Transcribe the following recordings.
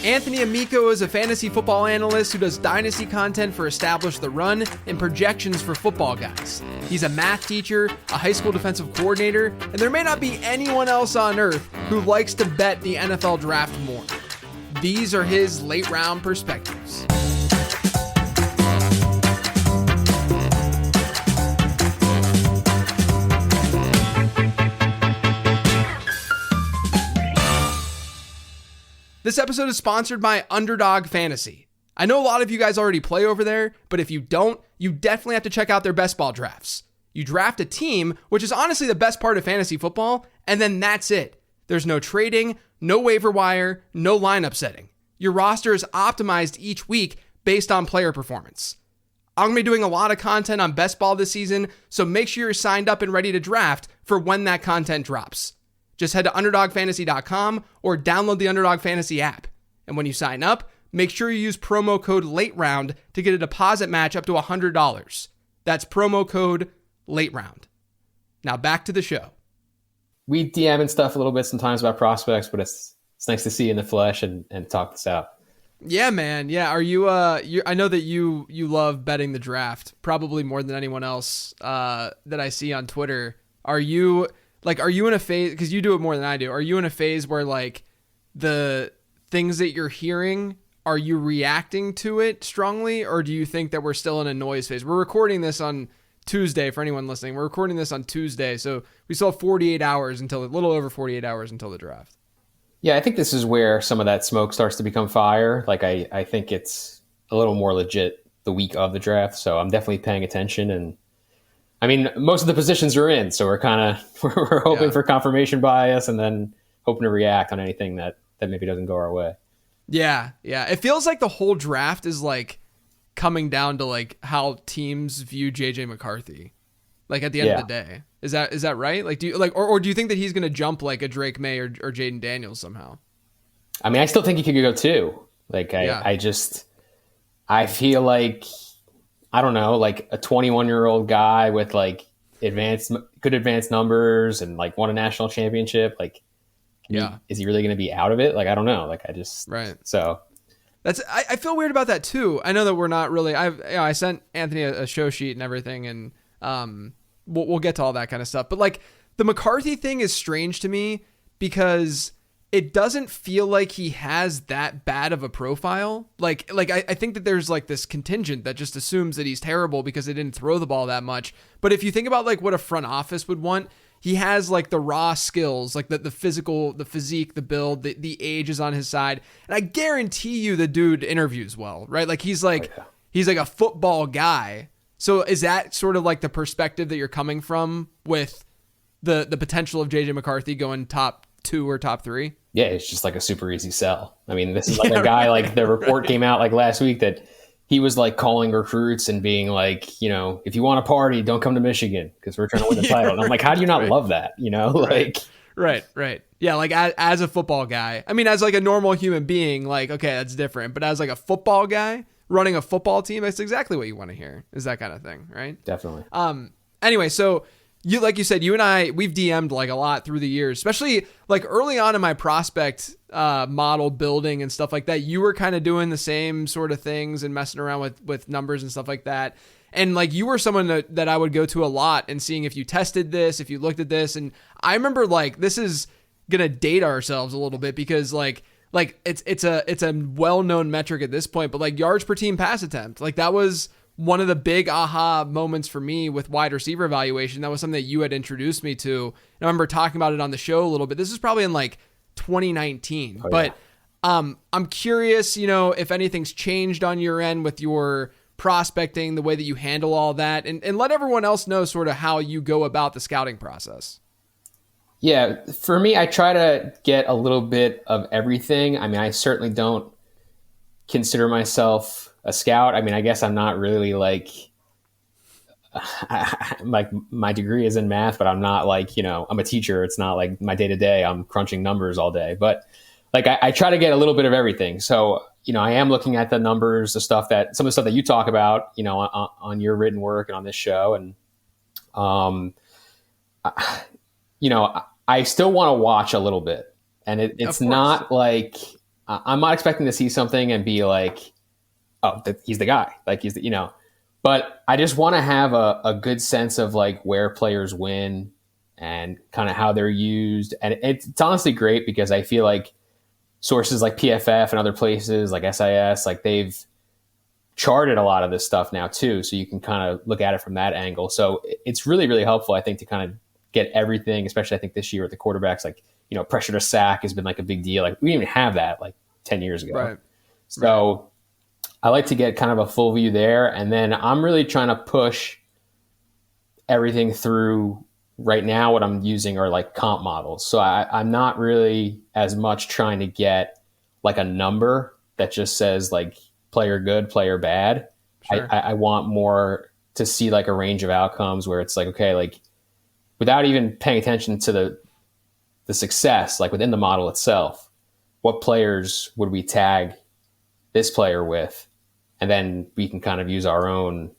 Anthony Amico is a fantasy football analyst who does dynasty content for Establish the Run and projections for football guys. He's a math teacher, a high school defensive coordinator, and there may not be anyone else on earth who likes to bet the NFL draft more. These are his late round perspectives. This episode is sponsored by Underdog Fantasy. I know a lot of you guys already play over there, but if you don't, you definitely have to check out their best ball drafts. You draft a team, which is honestly the best part of fantasy football, and then that's it. There's no trading, no waiver wire, no lineup setting. Your roster is optimized each week based on player performance. I'm going to be doing a lot of content on best ball this season, so make sure you're signed up and ready to draft for when that content drops. Just head to UnderdogFantasy.com or download the Underdog Fantasy app. And when you sign up, make sure you use promo code LATEROUND to get a deposit match up to $100. That's promo code LATEROUND. Now back to the show. We DM and stuff a little bit sometimes about prospects, but it's nice to see you in the flesh and talk this out. Yeah, man. Yeah. Are you, I know that you love betting the draft probably more than anyone else that I see on Twitter. Are you in a phase, because you do it more than I do, are you in a phase where like the things that you're hearing, are you reacting to it strongly, or do you think that we're still in a noise phase? We're recording this on Tuesday for anyone listening. We're recording this on Tuesday, so we still have 48 hours until, a little over 48 hours until the draft. Yeah, I think this is where some of that smoke starts to become fire. Like I think it's a little more legit the week of the draft, so I'm definitely paying attention. And I mean, most of the positions are in, so we're we're hoping for confirmation bias and then hoping to react on anything that maybe doesn't go our way. Yeah. It feels like the whole draft is like coming down to like how teams view JJ McCarthy. Like at the end of the day. Is that right? Like do you like or do you think that he's going to jump like a Drake May or Jaden Daniels somehow? I mean, I still think he could go too. Like I feel like, I don't know, like a 21-year-old guy with like good advanced numbers and like won a national championship. Like, is he really going to be out of it? Like, I don't know. Like, so that's, I feel weird about that too. I know that we're not really, I sent Anthony a show sheet and everything, and we'll get to all that kind of stuff. But like the McCarthy thing is strange to me because it doesn't feel like he has that bad of a profile. Like I think that there's like this contingent that just assumes that he's terrible because they didn't throw the ball that much. But if you think about like what a front office would want, he has like the raw skills, like the physical, the physique, the build, the age is on his side. And I guarantee you the dude interviews well, right? Like he's like a football guy. So is that sort of like the perspective that you're coming from with the potential of JJ McCarthy going top 2 or top 3? Yeah, it's just like a super easy sell. I mean, this is like a guy, like the report came out like last week that he was like calling recruits and being like, you know, if you want to party, don't come to Michigan because we're trying to win the title. And I'm like, how do you not love that? You know, like. Right. Yeah. Like as a football guy, I mean, as like a normal human being, like, okay, that's different. But as like a football guy running a football team, that's exactly what you want to hear, is that kind of thing. Right. Definitely. Anyway, so like you said, you and I, we've DM'd like a lot through the years, especially like early on in my prospect model building and stuff like that. You were kind of doing the same sort of things and messing around with numbers and stuff like that. And like you were someone that I would go to a lot and seeing if you tested this, if you looked at this. And I remember like, this is going to date ourselves a little bit because like it's a well-known metric at this point, but like yards per team pass attempt, like that was one of the big aha moments for me with wide receiver evaluation. That was something that you had introduced me to. And I remember talking about it on the show a little bit. This is probably in like 2019, but I'm curious, you know, if anything's changed on your end with your prospecting, the way that you handle all that, and let everyone else know sort of how you go about the scouting process. Yeah, for me, I try to get a little bit of everything. I mean, I certainly don't consider myself a scout. I mean, I guess I'm not really like my degree is in math, but I'm not like, you know, I'm a teacher. It's not like my day to day. I'm crunching numbers all day, but like I try to get a little bit of everything. So, you know, I am looking at the numbers, some of the stuff that you talk about, you know, on your written work and on this show. And, you know, I still want to watch a little bit, and it's not like I'm not expecting to see something and be like, oh, he's the guy. Like he's the, but I just want to have a good sense of like where players win and kind of how they're used. And it's honestly great because I feel like sources like PFF and other places like SIS, like they've charted a lot of this stuff now too. So you can kind of look at it from that angle. So it's really, really helpful, I think, to kind of get everything, especially I think this year with the quarterbacks, like, pressure to sack has been like a big deal. Like we didn't even have that like 10 years ago. Right. So I like to get kind of a full view there. And then I'm really trying to push everything through right now. What I'm using are like comp models. So I'm not really as much trying to get like a number that just says like player good, player bad. Sure. I want more to see like a range of outcomes where it's like, okay, like without even paying attention to the success, like within the model itself, what players would we tag this player with? And then we can kind of use our own,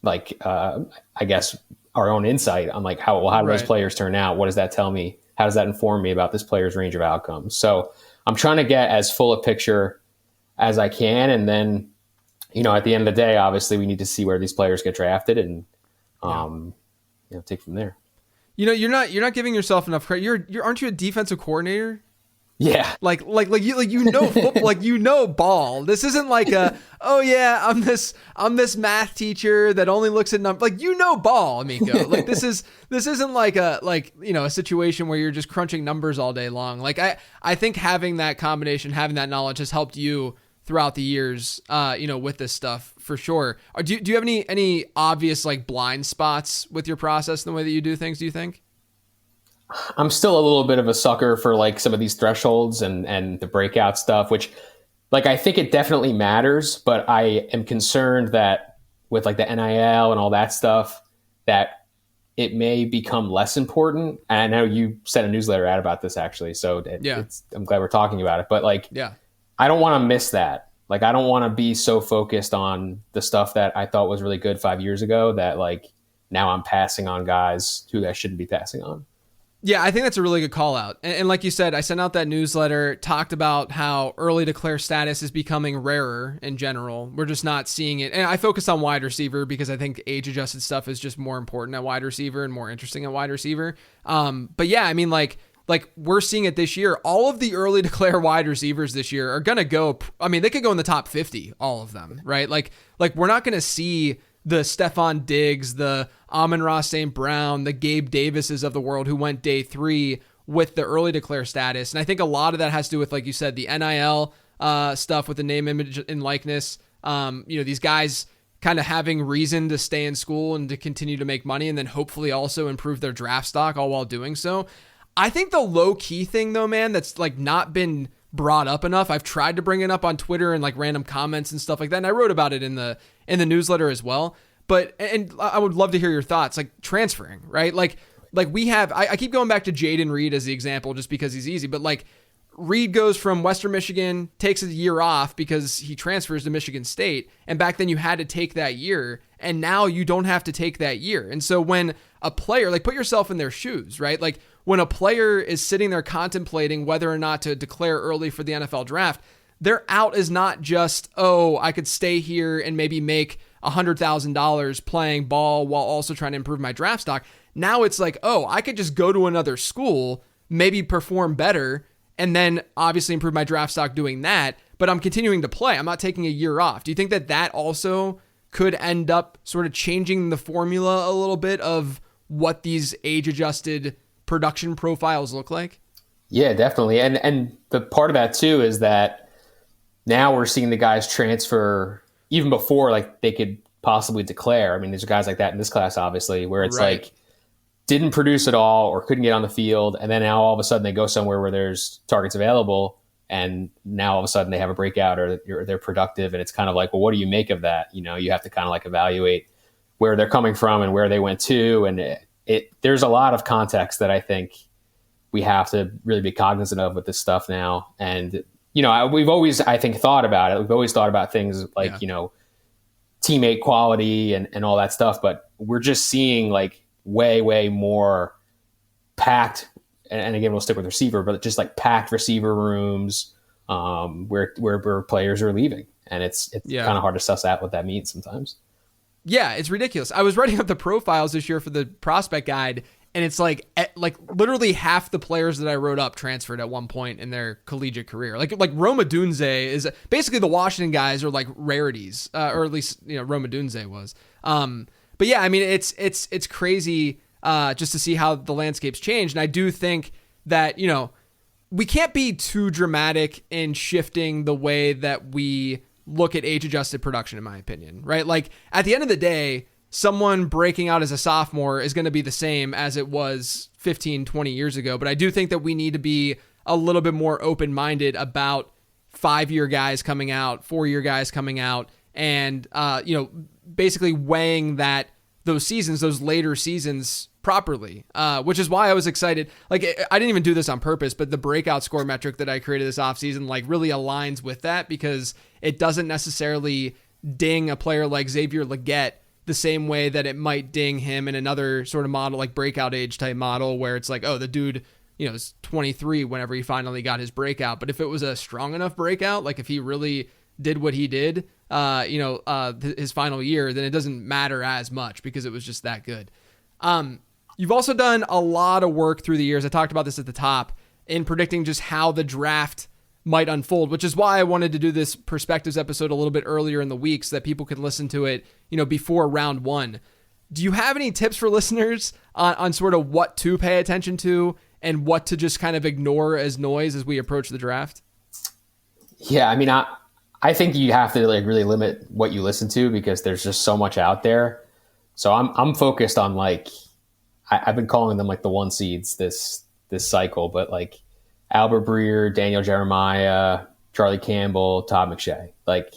like, I guess, our own insight on like how do those players turn out? What does that tell me? How does that inform me about this player's range of outcomes? So I'm trying to get as full a picture as I can. And then, at the end of the day, obviously we need to see where these players get drafted and, take from there. You're not giving yourself enough credit. You're aren't you a defensive coordinator? Yeah. Like football, like ball. This isn't like I'm this math teacher that only looks at numbers. Like ball, Amico. Like this isn't like a situation where you're just crunching numbers all day long. Like I think having that combination, having that knowledge has helped you throughout the years, with this stuff for sure. Do you have any obvious like blind spots with your process and the way that you do things, do you think? I'm still a little bit of a sucker for like some of these thresholds and the breakout stuff, which like I think it definitely matters, but I am concerned that with like the NIL and all that stuff, that it may become less important. And I know you sent a newsletter out about this actually, so I'm glad we're talking about it. But like, I don't want to miss that. Like, I don't want to be so focused on the stuff that I thought was really good 5 years ago that like now I'm passing on guys who I shouldn't be passing on. Yeah, I think that's a really good call out. And like you said, I sent out that newsletter, talked about how early declare status is becoming rarer in general. We're just not seeing it. And I focused on wide receiver because I think age adjusted stuff is just more important at wide receiver and more interesting at wide receiver. But yeah, I mean, like we're seeing it this year. All of the early declare wide receivers this year are going to go, I mean, they could go in the top 50, all of them, right? Like we're not going to see the Stephon Diggs, the Amon-Ra St. Brown, the Gabe Davises of the world who went day 3 with the early declare status. And I think a lot of that has to do with, like you said, the NIL stuff with the name, image, and likeness. These guys kind of having reason to stay in school and to continue to make money and then hopefully also improve their draft stock all while doing so. I think the low key thing though, man, that's like not been brought up enough. I've tried to bring it up on Twitter and like random comments and stuff like that. And I wrote about it in the newsletter as well. But, and I would love to hear your thoughts, like transferring, right? Like we have, I keep going back to Jaden Reed as the example just because he's easy, but like Reed goes from Western Michigan, takes a year off because he transfers to Michigan State. And back then you had to take that year and now you don't have to take that year. And so when a player, like put yourself in their shoes, right? Like when a player is sitting there contemplating whether or not to declare early for the NFL draft, their out is not just, I could stay here and maybe make $100,000 playing ball while also trying to improve my draft stock. Now it's like, I could just go to another school, maybe perform better, and then obviously improve my draft stock doing that, but I'm continuing to play. I'm not taking a year off. Do you think that also could end up sort of changing the formula a little bit of what these age-adjusted production profiles look like? Yeah, definitely. And the part of that too is that now we're seeing the guys transfer even before like they could possibly declare. I mean, there's guys like that in this class, obviously, where it's like didn't produce at all or couldn't get on the field. And then now all of a sudden they go somewhere where there's targets available. And now all of a sudden they have a breakout or they're productive. And it's kind of like, well, what do you make of that? You have to kind of like evaluate where they're coming from and where they went to. And there's a lot of context that I think we have to really be cognizant of with this stuff now. And, we've always, I think, thought about it. We've always thought about things like, teammate quality and all that stuff. But we're just seeing like way, way more packed and again, we'll stick with receiver, but just like packed receiver rooms where players are leaving. And it's kind of hard to suss out what that means sometimes. Yeah, it's ridiculous. I was writing up the profiles this year for the prospect guide, and it's like literally half the players that I wrote up transferred at one point in their collegiate career. Like Roma Dunze is basically, the Washington guys are like rarities, or at least Roma Dunze was. But yeah, I mean it's crazy just to see how the landscape's changed, and I do think that we can't be too dramatic in shifting the way that we look at age-adjusted production, in my opinion, right? Like, at the end of the day, someone breaking out as a sophomore is going to be the same as it was 15, 20 years ago. But I do think that we need to be a little bit more open-minded about 5-year guys coming out, 4-year guys coming out, and, basically weighing those later seasons properly, which is why I was excited. Like, I didn't even do this on purpose, but the breakout score metric that I created this offseason like really aligns with that, because it doesn't necessarily ding a player like Xavier Legette the same way that it might ding him in another sort of model, like breakout age type model, where it's like, oh, the dude, is 23 whenever he finally got his breakout. But if it was a strong enough breakout, like if he really did what he did, his final year, then it doesn't matter as much because it was just that good. You've also done a lot of work through the years. I talked about this at the top in predicting just how the draft might unfold, which is why I wanted to do this perspectives episode a little bit earlier in the week so that people could listen to it, before round one. Do you have any tips for listeners on sort of what to pay attention to and what to just kind of ignore as noise as we approach the draft? Yeah, I mean, I think you have to like really limit what you listen to because there's just so much out there. So I'm focused on like, I've been calling them like the one seeds this cycle, but like Albert Breer, Daniel Jeremiah, Charlie Campbell, Todd McShay. Like,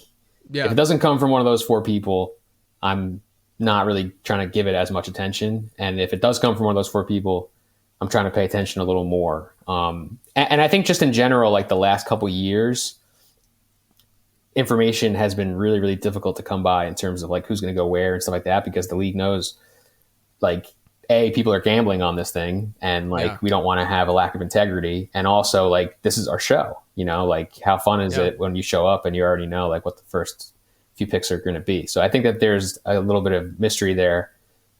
if it doesn't come from one of those 4 people, I'm not really trying to give it as much attention. And if it does come from one of those 4 people, I'm trying to pay attention a little more. And I think just in general, like the last couple years, information has been really, really difficult to come by in terms of like who's going to go where and stuff like that, because the league knows like, people are gambling on this thing, and like we don't want to have a lack of integrity. And also like, this is our show, like how fun is it when you show up and you already know like what the first few picks are going to be. So I think that there's a little bit of mystery there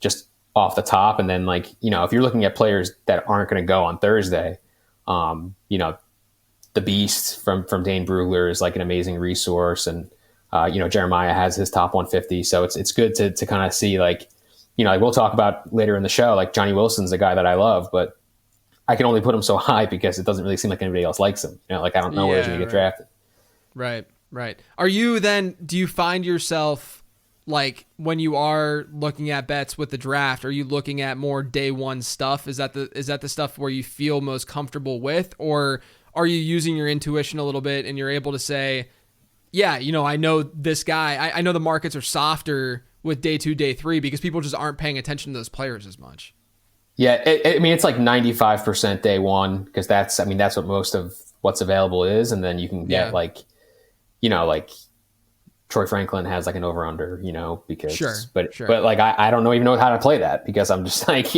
just off the top. And then like, if you're looking at players that aren't going to go on Thursday, the Beast from Dane Brugler is like an amazing resource. And, Jeremiah has his top 150. So it's good to kind of see like, like we'll talk about later in the show, like Johnny Wilson's a guy that I love, but I can only put him so high because it doesn't really seem like anybody else likes him. Like I don't know where he's going to get drafted. Right. Are you then, do you find yourself like when you are looking at bets with the draft, are you looking at more day one stuff? Is that the stuff where you feel most comfortable with, or are you using your intuition a little bit and you're able to say, yeah, I know this guy, I know the markets are softer with day 2, day 3, because people just aren't paying attention to those players as much. Yeah. It's like 95% day one, because that's what most of what's available is. And then you can get like Troy Franklin has like an over under, because, but like, I don't even know how to play that, because I'm just like,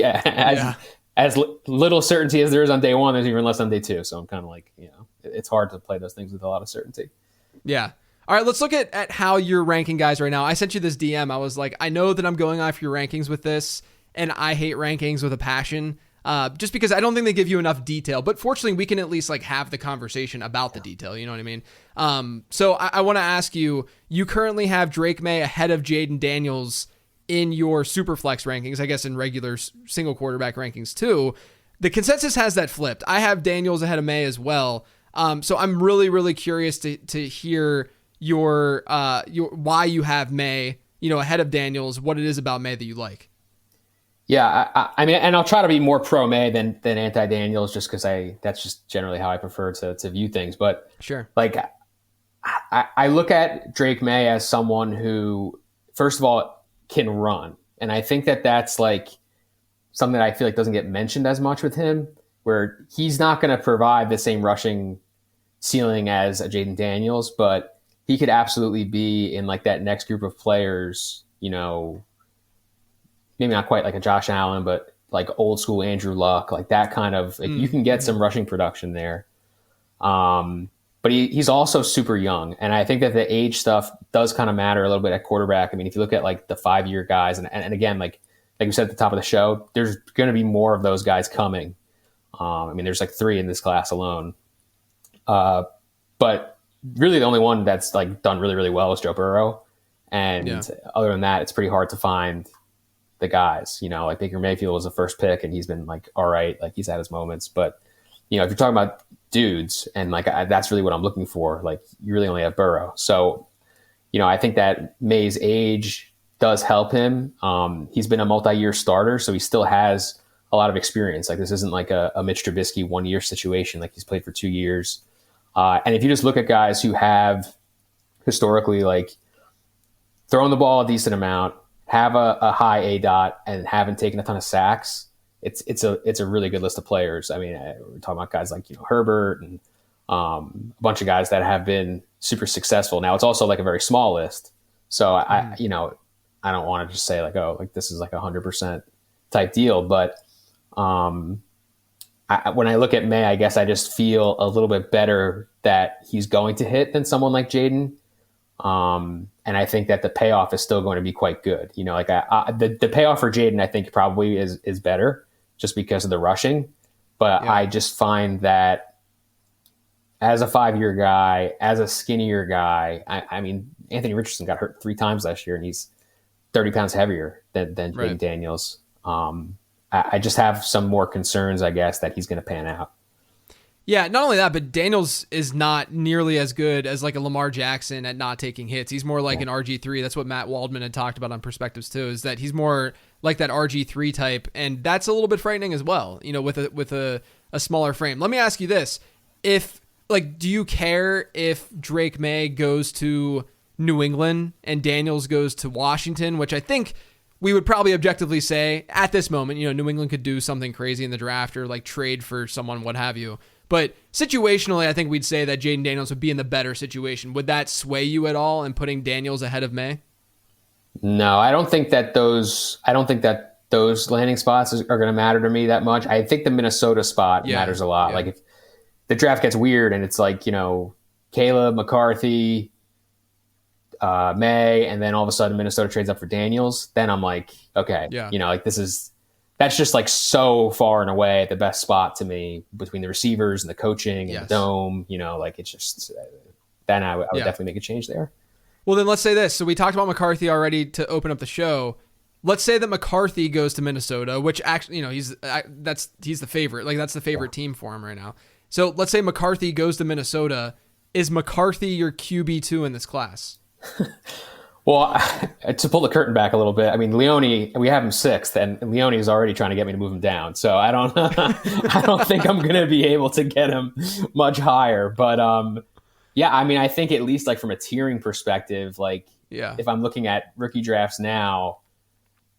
as little certainty as there is on day 1, there's even less on day 2. So I'm kind of like, it's hard to play those things with a lot of certainty. Yeah. All right, let's look at how you're ranking guys right now. I sent you this DM. I was like, I know that I'm going off your rankings with this, and I hate rankings with a passion, just because I don't think they give you enough detail. But fortunately, we can at least like have the conversation about the detail. You know what I mean? So I want to ask you, you currently have Drake Maye ahead of Jaden Daniels in your Superflex rankings, I guess in regular single quarterback rankings too. The consensus has that flipped. I have Daniels ahead of Maye as well. So I'm really, really curious to hear your why you have Maye, ahead of Daniels, what it is about Maye that you like. Yeah, I mean, and I'll try to be more pro Maye than anti Daniels, just because that's just generally how I prefer to view things. But sure, like I look at Drake Maye as someone who, first of all, can run, and I think that's like something that I feel like doesn't get mentioned as much with him, where he's not going to provide the same rushing ceiling as a Jaden Daniels, but he could absolutely be in like that next group of players, maybe not quite like a Josh Allen, but like old school Andrew Luck, like that kind of, like you can get some rushing production there. But he's also super young. And I think that the age stuff does kind of matter a little bit at quarterback. I mean, if you look at like the 5-year guys, and again, like we said at the top of the show, there's going to be more of those guys coming. I mean, there's like 3 in this class alone. But really the only one that's like done really, really well is Joe Burrow. And other than that, it's pretty hard to find the guys, you know, like Baker Mayfield was the first pick and he's been like, all right, like he's had his moments. But, you know, if you're talking about dudes and like, that's really what I'm looking for. Like you really only have Burrow. So, you know, I think that Maye's age does help him. He's been a multi-year starter, so he still has a lot of experience. Like this isn't like a Mitch Trubisky 1-year situation. Like he's played for 2 years. And if you just look at guys who have historically like thrown the ball a decent amount, have a high ADOT, and haven't taken a ton of sacks, it's a really good list of players. I mean, we're talking about guys like, you know, Herbert and a bunch of guys that have been super successful. Now it's also like a very small list. So I you know, I don't want to just say like, oh, like this is like 100% type deal. But when I look at Maye, I guess I just feel a little bit better that he's going to hit than someone like Jaden. And I think that the payoff is still going to be quite good. You know, like the payoff for Jaden, I think probably is better just because of the rushing. But I just find that as a 5-year guy, as a skinnier guy, I mean, Anthony Richardson got hurt 3 times last year and he's 30 pounds heavier than Jaden Daniels. I just have some more concerns, I guess, that he's going to pan out. Yeah, not only that, but Daniels is not nearly as good as like a Lamar Jackson at not taking hits. He's more like an RG3. That's what Matt Waldman had talked about on Perspectives too, is that he's more like that RG3 type, and that's a little bit frightening as well, you know, with a smaller frame. Let me ask you this. Do you care if Drake Maye goes to New England and Daniels goes to Washington, which I think we would probably objectively say at this moment, you know, New England could do something crazy in the draft or like trade for someone, what have you. But situationally, I think we'd say that Jaden Daniels would be in the better situation. Would that sway you at all in putting Daniels ahead of Maye? No, I don't think that those landing spots are going to matter to me that much. I think the Minnesota spot matters a lot. Yeah. Like if the draft gets weird and it's like, you know, Caleb, McCarthy, Maye, and then all of a sudden Minnesota trades up for Daniels, then I'm like, okay, you know, like that's just like so far and away the best spot to me between the receivers and the coaching and the dome, you know, like it's just, then I would definitely make a change there. Well, then let's say this. So we talked about McCarthy already to open up the show. Let's say that McCarthy goes to Minnesota, which actually, you know, he's the favorite. Like that's the favorite team for him right now. So let's say McCarthy goes to Minnesota. Is McCarthy your QB2 in this class? Well, to pull the curtain back a little bit, I mean, Leone, we have him 6th, and Leone is already trying to get me to move him down. So I don't think I'm going to be able to get him much higher. But yeah, I mean, I think at least like from a tiering perspective, like if I'm looking at rookie drafts now,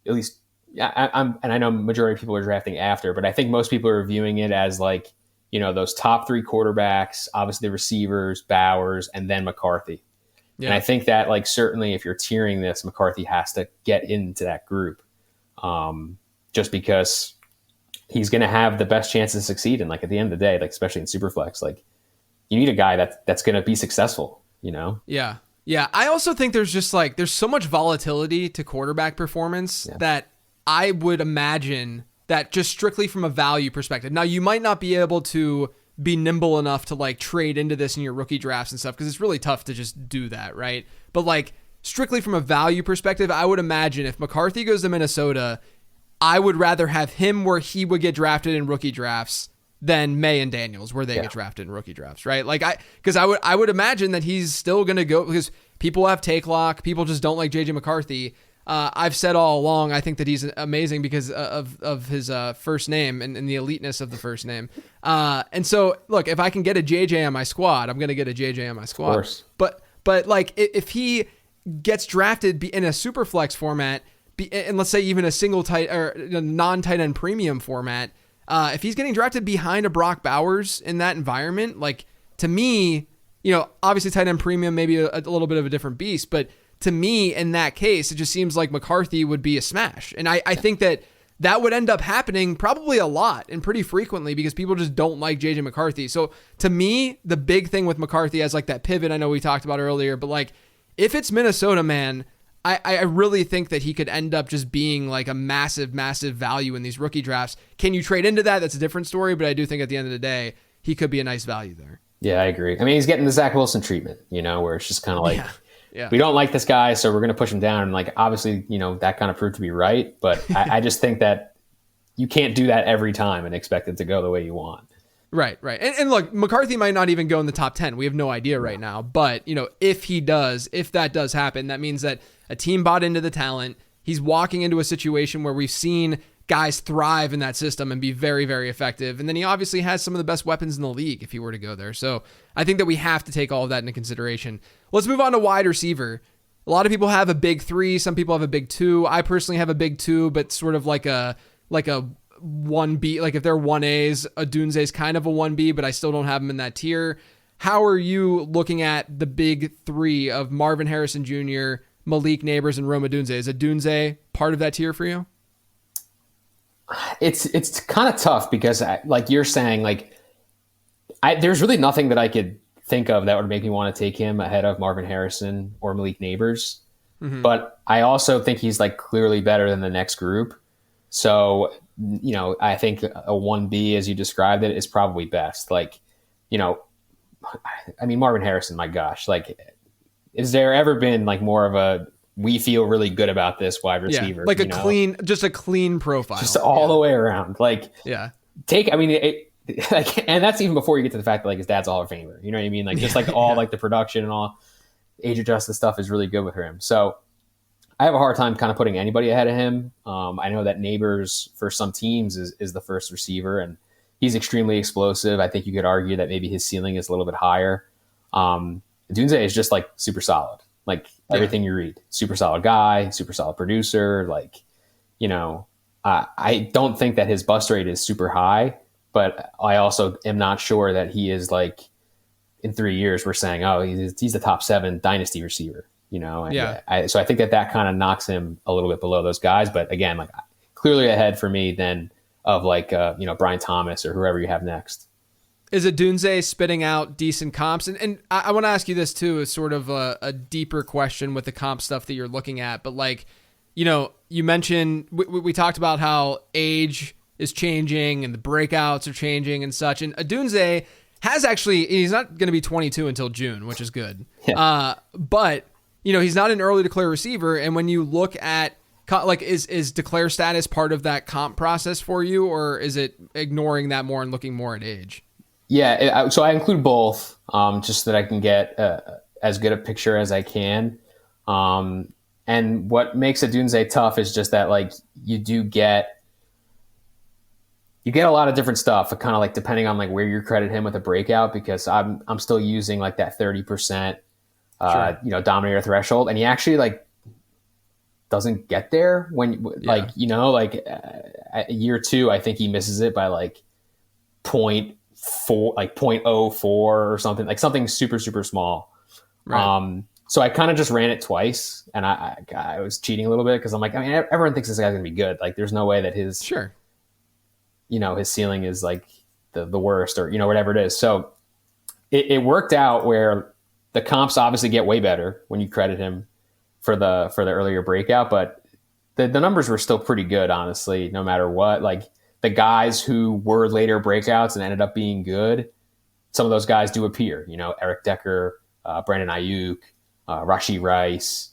at least and I know majority of people are drafting after, but I think most people are viewing it as like, you know, those top 3 quarterbacks, obviously the receivers, Bowers, and then McCarthy. Yeah. And I think that, like, certainly if you're tiering this, McCarthy has to get into that group just because he's going to have the best chance to succeed. And, like, at the end of the day, like, especially in Superflex, like, you need a guy that's going to be successful, you know? Yeah. Yeah. I also think there's just, like, there's so much volatility to quarterback performance that I would imagine that just strictly from a value perspective. Now, you might not be able to be nimble enough to like trade into this in your rookie drafts and stuff, because it's really tough to just do that, right? But like strictly from a value perspective, I would imagine if McCarthy goes to Minnesota, I would rather have him where he would get drafted in rookie drafts than Maye and Daniels where they get drafted in rookie drafts, right? Like I would imagine that he's still going to go, because people have take lock, people just don't like JJ McCarthy. I've said all along, I think that he's amazing because of his first name and the eliteness of the first name. And so, look, if I can get a JJ on my squad, I'm going to get a JJ on my squad. Of course. But like, if he gets drafted in a super flex format, and let's say even a single tight or a non-tight end premium format, if he's getting drafted behind a Brock Bowers in that environment, like to me, you know, obviously tight end premium maybe a little bit of a different beast, but to me, in that case, it just seems like McCarthy would be a smash. And I think that that would end up happening probably a lot and pretty frequently because people just don't like JJ McCarthy. So to me, the big thing with McCarthy as like that pivot I know we talked about earlier, but like if it's Minnesota, man, I really think that he could end up just being like a massive, massive value in these rookie drafts. Can you trade into that? That's a different story, but I do think at the end of the day, he could be a nice value there. Yeah, I agree. I mean, he's getting the Zach Wilson treatment, where it's just kind of like, we don't like this guy, so we're going to push him down. And like, obviously, that kind of proved to be right. But I just think that you can't do that every time and expect it to go the way you want. Right. And look, McCarthy might not even go in the top 10. We have no idea right now. But, if that does happen, that means that a team bought into the talent. He's walking into a situation where we've seen guys thrive in that system and be very, very effective. And then he obviously has some of the best weapons in the league if he were to go there. So I think that we have to take all of that into consideration. Let's move on to wide receiver. A lot of people have a big 3. Some people have a big 2. I personally have a big 2, but sort of like a 1B. Like if they're 1As, Odunze's kind of a 1B, but I still don't have him in that tier. How are you looking at the big 3 of Marvin Harrison Jr., Malik Neighbors, and Rome Odunze? Is Odunze part of that tier for you? It's kind of tough because, like you're saying, there's really nothing that I could think of that would make me want to take him ahead of Marvin Harrison or Malik Neighbors. Mm-hmm. But I also think he's like clearly better than the next group. So, I think a 1B, as you described it, is probably best. Like, I mean, Marvin Harrison, my gosh, like, is there ever been like more of a, we feel really good about this wide receiver? Like a clean profile. Just all the way around. Like, and that's even before you get to the fact that like his dad's a Hall of Famer. You know what I mean? Like just like all like the production and all age adjusted stuff is really good with him. So I have a hard time kind of putting anybody ahead of him. I know that Neighbors for some teams is the first receiver, and he's extremely explosive. I think you could argue that maybe his ceiling is a little bit higher. Dunze is just like super solid. Like everything you read, super solid guy, super solid producer. Like, I don't think that his bust rate is super high, but I also am not sure that he is like in 3 years we're saying, oh, he's the top 7 dynasty receiver, So I think that kind of knocks him a little bit below those guys. But again, like clearly ahead for me than of like, Brian Thomas or whoever you have next. Is Odunze spitting out decent comps? And I want to ask you this too, is sort of a deeper question with the comp stuff that you're looking at. But like, you mentioned, we talked about how age is changing and the breakouts are changing and such. And Odunze he's not going to be 22 until June, which is good. Yeah. But, he's not an early declare receiver. And when you look at, like, is declare status part of that comp process for you, or is it ignoring that more and looking more at age? Yeah, so I include both, just so that I can get as good a picture as I can. And what makes Odunze tough is just that, like, you get a lot of different stuff, kind of like depending on like where you credit him with a breakout, because I'm still using like that 30%, dominator threshold, and he actually like doesn't get there when year 2, I think he misses it by like 0.04 or something, like something super, super small. Right. So I kind of just ran it twice, and I was cheating a little bit because I'm like, I mean, everyone thinks this guy's gonna be good. Like, there's no way that his ceiling is like the worst, or whatever it is. So it worked out where the comps obviously get way better when you credit him for the earlier breakout, but the numbers were still pretty good, honestly, no matter what. Like, the guys who were later breakouts and ended up being good, some of those guys do appear. Eric Decker, Brandon Ayuk, Rashee Rice,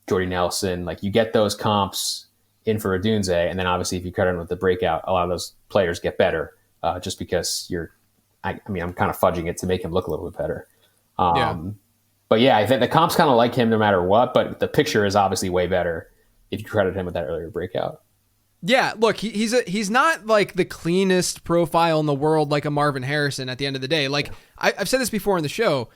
Jordy Nelson. Like, you get those comps in for Odunze, and then obviously if you credit him with the breakout, a lot of those players get better, just because I'm kind of fudging it to make him look a little bit better. But yeah, I think the comps kind of like him no matter what, but the picture is obviously way better if you credit him with that earlier breakout. Yeah, look, he's not like the cleanest profile in the world like a Marvin Harrison at the end of the day. Like, I've said this before in the show,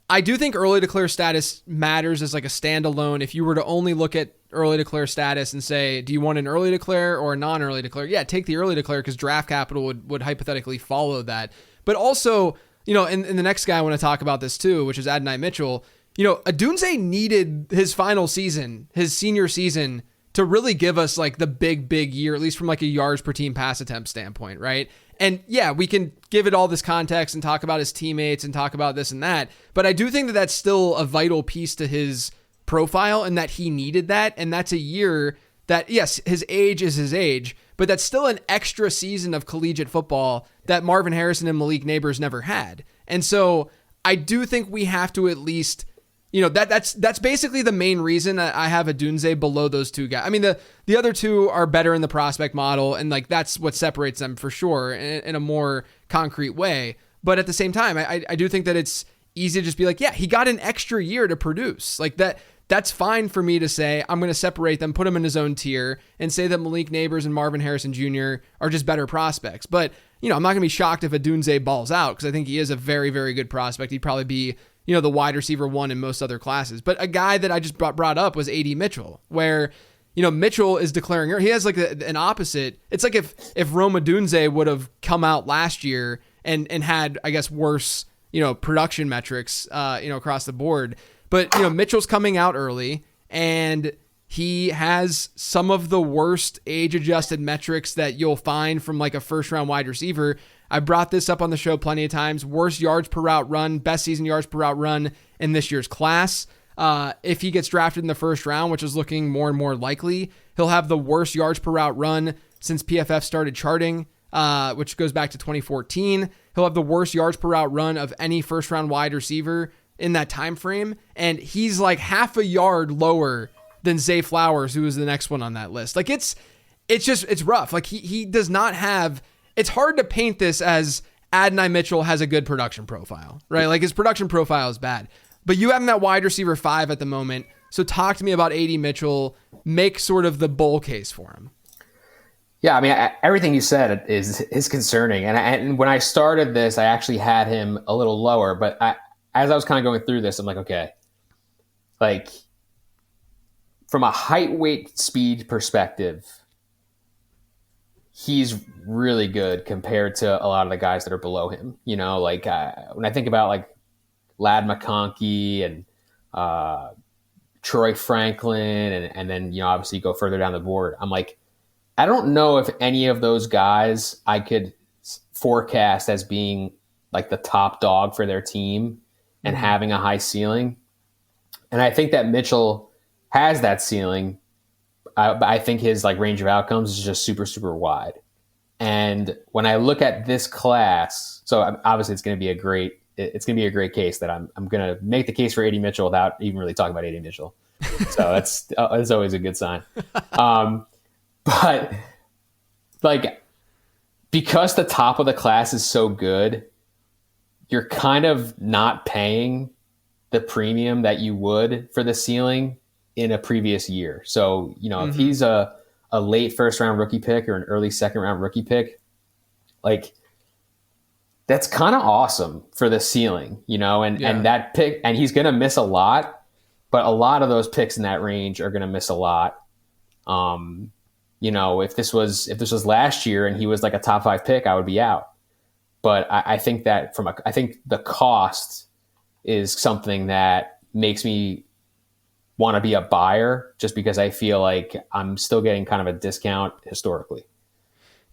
I do think early declare status matters as like a standalone. If you were to only look at early declare status and say, do you want an early declare or a non-early declare? Yeah, take the early declare because draft capital would hypothetically follow that. But also, and the next guy I want to talk about this too, which is Adonai Mitchell. Odunze needed his final season, his senior season, to really give us like the big year, at least from like a yards per team pass attempt standpoint, right? And yeah, we can give it all this context and talk about his teammates and talk about this and that, but I do think that that's still a vital piece to his profile and that he needed that. And that's a year that, yes, his age is his age, but that's still an extra season of collegiate football that Marvin Harrison and Malik Neighbors never had. And so I do think we have to at least, that's basically the main reason I have Odunze below those two guys. I mean, the other two are better in the prospect model, and like that's what separates them for sure in a more concrete way. But at the same time, I do think that it's easy to just be like, yeah, he got an extra year to produce. Like that's fine for me to say. I'm going to separate them, put them in his own tier, and say that Malik Neighbors and Marvin Harrison Jr. are just better prospects. But, I'm not going to be shocked if Odunze balls out because I think he is a very, very good prospect. He'd probably be, the wide receiver one in most other classes. But a guy that I just brought up was A.D. Mitchell, where, Mitchell is declaring, he has like an opposite. It's like if Rome Odunze would have come out last year and had, I guess, worse, production metrics, across the board. But, Mitchell's coming out early, and he has some of the worst age-adjusted metrics that you'll find from like a first-round wide receiver. I brought this up on the show plenty of times. Worst yards per route run, best season yards per route run in this year's class. If he gets drafted in the first round, which is looking more and more likely, he'll have the worst yards per route run since PFF started charting, which goes back to 2014. He'll have the worst yards per route run of any first-round wide receiver in that time frame, and he's like half a yard lower than Zay Flowers, who is the next one on that list. Like it's rough. Like he does not have. It's hard to paint this as Adonai Mitchell has a good production profile, right? Like his production profile is bad, but you have him at wide receiver 5 at the moment. So talk to me about A.D. Mitchell. Make sort of the bull case for him. Yeah, I mean, everything you said is concerning. And when I started this, I actually had him a little lower, but as I was kind of going through this, I'm like, okay, like from a height, weight, speed perspective, he's really good compared to a lot of the guys that are below him. Like when I think about like Ladd McConkey and Troy Franklin, and then, obviously go further down the board, I'm like, I don't know if any of those guys I could forecast as being like the top dog for their team and having a high ceiling. And I think that Mitchell has that ceiling. I think his like range of outcomes is just super, super wide. And when I look at this class, so obviously it's going to be a great case that I'm going to make the case for A.D. Mitchell without even really talking about A.D. Mitchell. So that's always a good sign. But like, because the top of the class is so good, you're kind of not paying the premium that you would for the ceiling in a previous year. So, if he's a late first round rookie pick or an early second round rookie pick, like that's kind of awesome for the ceiling, and that pick, and he's going to miss a lot, but a lot of those picks in that range are going to miss a lot. If this was last year and he was like a top 5 pick, I would be out. But I think that I think the cost is something that makes me want to be a buyer, just because I feel like I'm still getting kind of a discount historically.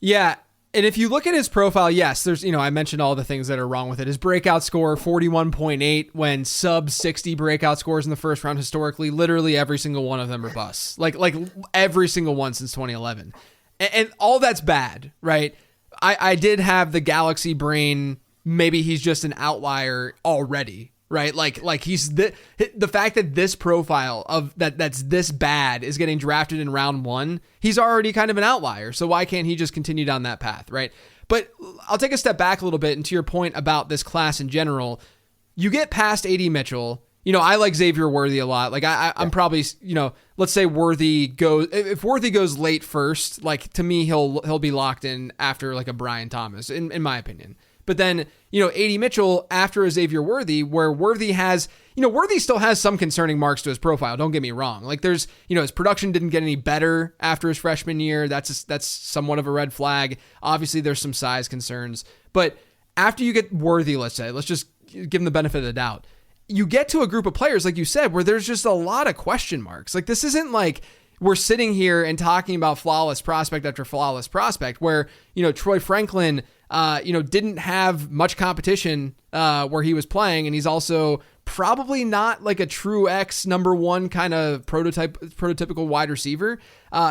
Yeah. And if you look at his profile, yes, there's, I mentioned all the things that are wrong with it. His breakout score, 41.8, when sub 60 breakout scores in the first round historically, literally every single one of them are busts. Like every single one since 2011. And all that's bad, right? I did have the galaxy brain. Maybe he's just an outlier already, right? Like he's the fact that this profile of that's this bad is getting drafted in round 1. He's already kind of an outlier. So why can't he just continue down that path, right? But I'll take a step back a little bit, and to your point about this class in general, you get past A.D. Mitchell. I like Xavier Worthy a lot. Like I'm probably, let's say if Worthy goes late first, like to me, he'll be locked in after like a Brian Thomas, in my opinion. But then, A.D. Mitchell after a Xavier Worthy, where Worthy has, Worthy still has some concerning marks to his profile. Don't get me wrong. Like there's, his production didn't get any better after his freshman year. That's somewhat of a red flag. Obviously there's some size concerns, but after you get Worthy, let's just give him the benefit of the doubt. You get to a group of players, like you said, where there's just a lot of question marks. Like this isn't like we're sitting here and talking about flawless prospect after flawless prospect where, Troy Franklin, didn't have much competition where he was playing. And he's also probably not like a true X number one kind of prototypical wide receiver.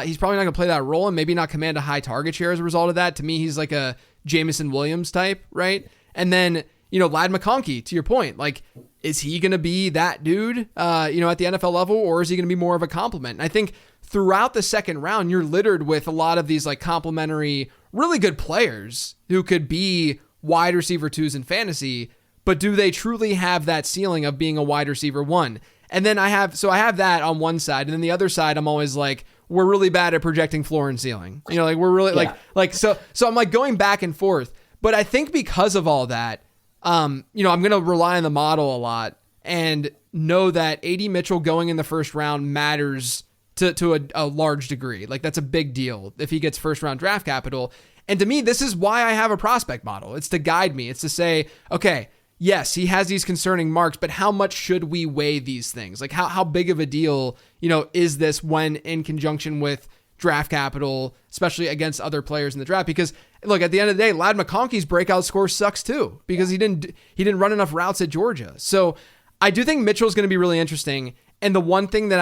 He's probably not going to play that role and maybe not command a high target share as a result of that. To me, he's like a Jameson Williams type, right? And then, Lad McConkey, to your point, like, is he going to be that dude, at the NFL level, or is he going to be more of a compliment? And I think throughout the second round, you're littered with a lot of these like complementary, really good players who could be wide receiver twos in fantasy, but do they truly have that ceiling of being a wide receiver one? And then I have that on one side, and then the other side, I'm always like, we're really bad at projecting floor and ceiling. Like we're really so I'm like going back and forth. But I think because of all that, I'm going to rely on the model a lot and know that AD Mitchell going in the first round matters to a large degree. Like that's a big deal if he gets first round draft capital. And to me, this is why I have a prospect model. It's to guide me. It's to say, okay, yes, he has these concerning marks, but how much should we weigh these things? Like how big of a deal, is this when in conjunction with draft capital, especially against other players in the draft? Because look, at the end of the day, Lad McConkey's breakout score sucks too, because he didn't run enough routes at Georgia. So I do think Mitchell's going to be really interesting. And the one thing that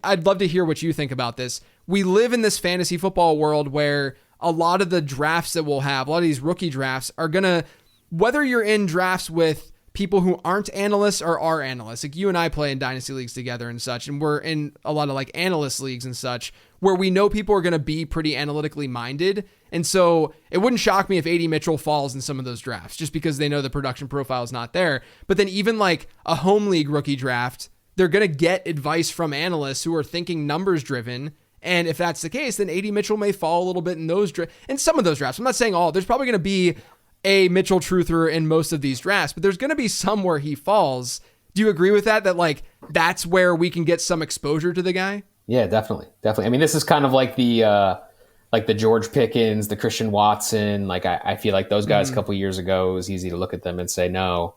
I'd love to hear what you think about this. We live in this fantasy football world where a lot of the drafts that we'll have, a lot of these rookie drafts are going to, whether you're in drafts with people who aren't analysts or are analysts, like you and I play in dynasty leagues together and such, and we're in a lot of like analyst leagues and such, where we know people are going to be pretty analytically minded. And so it wouldn't shock me if AD Mitchell falls in some of those drafts just because they know the production profile is not there. But then even like a home league rookie draft, they're going to get advice from analysts who are thinking numbers driven. And if that's the case, then AD Mitchell may fall a little bit in some of those drafts. I'm not saying all. There's probably going to be a Mitchell truther in most of these drafts, but there's going to be some where he falls. Do you agree with that? That like, that's where we can get some exposure to the guy? Yeah, definitely. Definitely. I mean, this is kind of like the George Pickens, the Christian Watson. Like I feel like those guys a couple of years ago, it was easy to look at them and say no.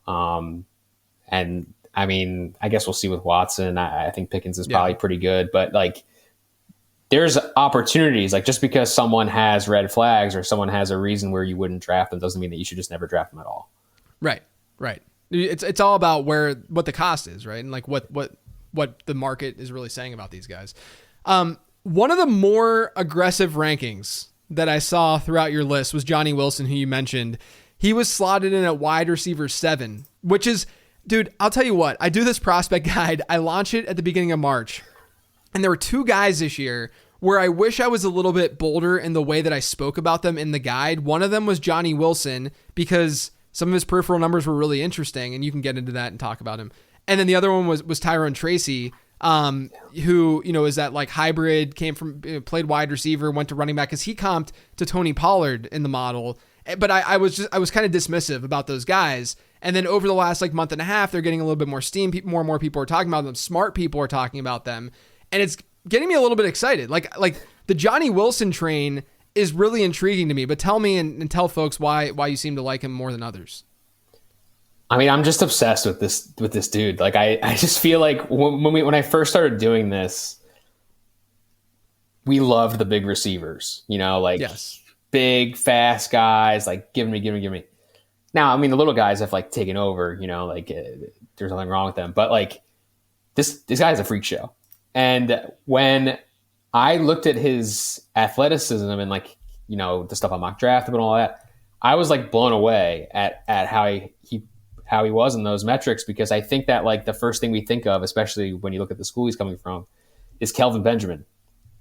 And I mean, I guess we'll see with Watson. I think Pickens is probably pretty good, but like, there's opportunities. Like just because someone has red flags or someone has a reason where you wouldn't draft them doesn't mean that you should just never draft them at all. Right. It's all about what the cost is, right? And like what the market is really saying about these guys. One of the more aggressive rankings that I saw throughout your list was Johnny Wilson, who you mentioned. He was slotted in at wide receiver 7, which is, dude, I'll tell you what, I do this prospect guide. I launch it at the beginning of March. And there were 2 guys this year where I wish I was a little bit bolder in the way that I spoke about them in the guide. One of them was Johnny Wilson because some of his peripheral numbers were really interesting, and you can get into that and talk about him. And then the other one was Tyrone Tracy, who, is that like hybrid, came from, played wide receiver, went to running back because he comped to Tony Pollard in the model. But I was kind of dismissive about those guys. And then over the last like month and a half, they're getting a little bit more steam. More and more people are talking about them. Smart people are talking about them. And it's getting me a little bit excited. Like the Johnny Wilson train is really intriguing to me, but tell me and tell folks why you seem to like him more than others. I mean, I'm just obsessed with this dude. Like I just feel like when I first started doing this, we loved the big receivers, yes. Big, fast guys, like give me. Now, I mean, the little guys have like taken over, there's nothing wrong with them, but like this guy is a freak show. And when I looked at his athleticism and like, the stuff on mock draft and all that, I was like blown away at how he was in those metrics, because I think that like the first thing we think of, especially when you look at the school he's coming from, is Kelvin Benjamin.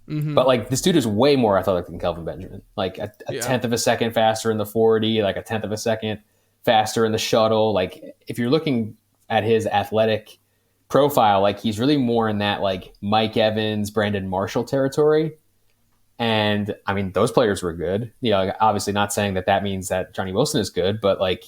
Mm-hmm. But like this dude is way more athletic than Kelvin Benjamin, like a tenth of a second faster in the 40, like a tenth of a second faster in the shuttle. Like if you're looking at his athletic profile, like he's really more in that like Mike Evans, Brandon Marshall territory. And I mean, those players were good, obviously not saying that means that Johnny Wilson is good, but like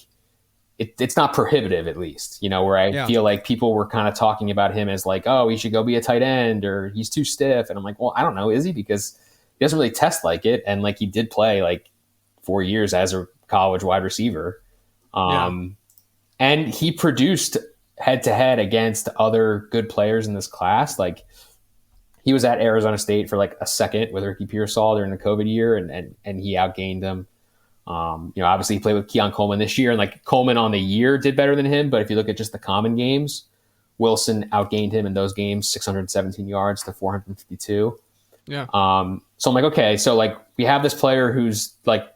it's not prohibitive, at least, where I feel like people were kind of talking about him as like, oh, he should go be a tight end or he's too stiff. And I'm like, well, I don't know. Is he? Because he doesn't really test like it. And like he did play like 4 years as a college wide receiver. And he produced head to head against other good players in this class. Like he was at Arizona State for like a second with Ricky Pearsall during the COVID year, and he outgained him. Obviously he played with Keon Coleman this year, and like Coleman on the year did better than him. But if you look at just the common games, Wilson outgained him in those games, 617 yards to 452. Yeah. So I'm like, okay, so like we have this player who's like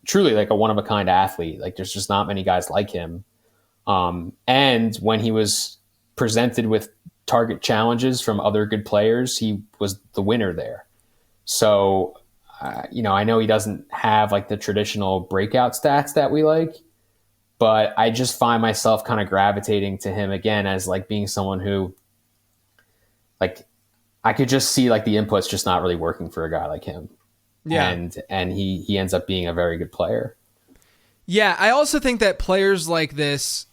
truly like a one of a kind athlete. Like there's just not many guys like him. And when he was presented with target challenges from other good players, he was the winner there. So, I know he doesn't have like the traditional breakout stats that we like, but I just find myself kind of gravitating to him again as like being someone who, like, I could just see like the inputs just not really working for a guy like him. Yeah. And he ends up being a very good player. Yeah, I also think that players like this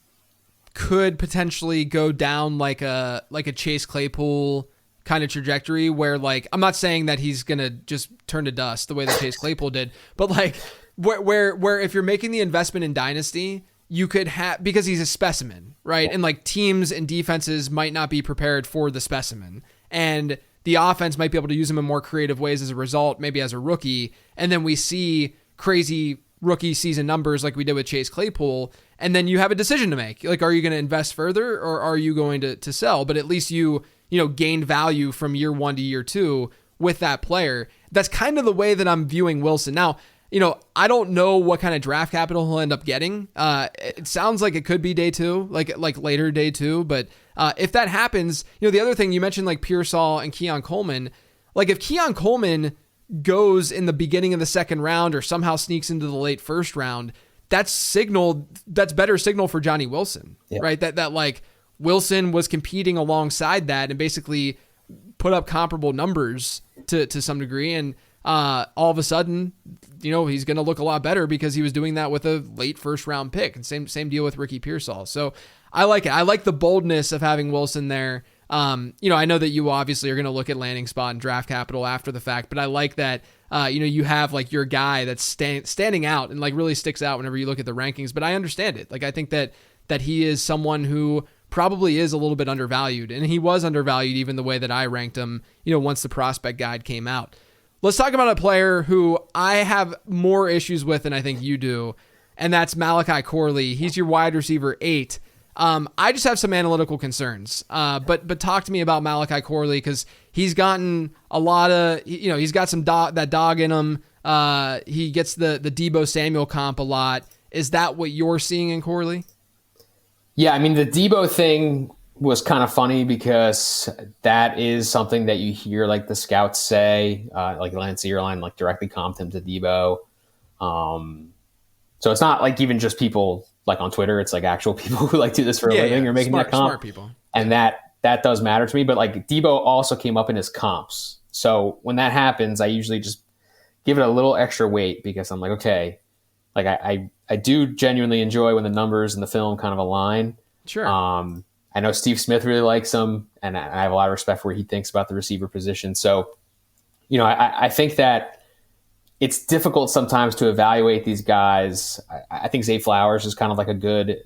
could potentially go down like a Chase Claypool kind of trajectory where, like, I'm not saying that he's going to just turn to dust the way that Chase Claypool did, but like where if you're making the investment in Dynasty, you could have, because he's a specimen, right? And like teams and defenses might not be prepared for the specimen, and the offense might be able to use him in more creative ways as a result, maybe as a rookie. And then we see crazy rookie season numbers like we did with Chase Claypool. And then you have a decision to make. Like, are you going to invest further or are you going to sell? But at least you gained value from year 1 to year 2 with that player. That's kind of the way that I'm viewing Wilson. Now, I don't know what kind of draft capital he'll end up getting. It sounds like it could be day 2, like later day 2. But if that happens, the other thing you mentioned, like Pearsall and Keon Coleman, like if Keon Coleman goes in the beginning of the second round or somehow sneaks into the late first round, that's better signal for Johnny Wilson, right? That like Wilson was competing alongside that and basically put up comparable numbers to some degree. And all of a sudden, he's going to look a lot better because he was doing that with a late first round pick, and same deal with Ricky Pearsall. So I like it. I like the boldness of having Wilson there. I know that you obviously are going to look at landing spot and draft capital after the fact, but I like that, you have like your guy that's standing out and like really sticks out whenever you look at the rankings, but I understand it. Like, I think that he is someone who probably is a little bit undervalued, and he was undervalued even the way that I ranked him, once the prospect guide came out. Let's talk about a player who I have more issues with than I think you do, and that's Malachi Corley. He's your wide receiver 8. I just have some analytical concerns, but talk to me about Malachi Corley, because he's gotten a lot of, he's got some that dog in him. He gets the Deebo Samuel comp a lot. Is that what you're seeing in Corley? Yeah, I mean, the Deebo thing was kind of funny because that is something that you hear like the scouts say, like Lance Zierlein like directly comped him to Deebo. So it's not like even just people like on Twitter, it's like actual people who like do this for a living or making that comp. Smart people. And that does matter to me. But like Deebo also came up in his comps. So when that happens, I usually just give it a little extra weight because I'm like, okay, like I do genuinely enjoy when the numbers and the film kind of align. Sure. I know Steve Smith really likes him, and I have a lot of respect for what he thinks about the receiver position. So, I think that it's difficult sometimes to evaluate these guys. I think Zay Flowers is kind of like a good,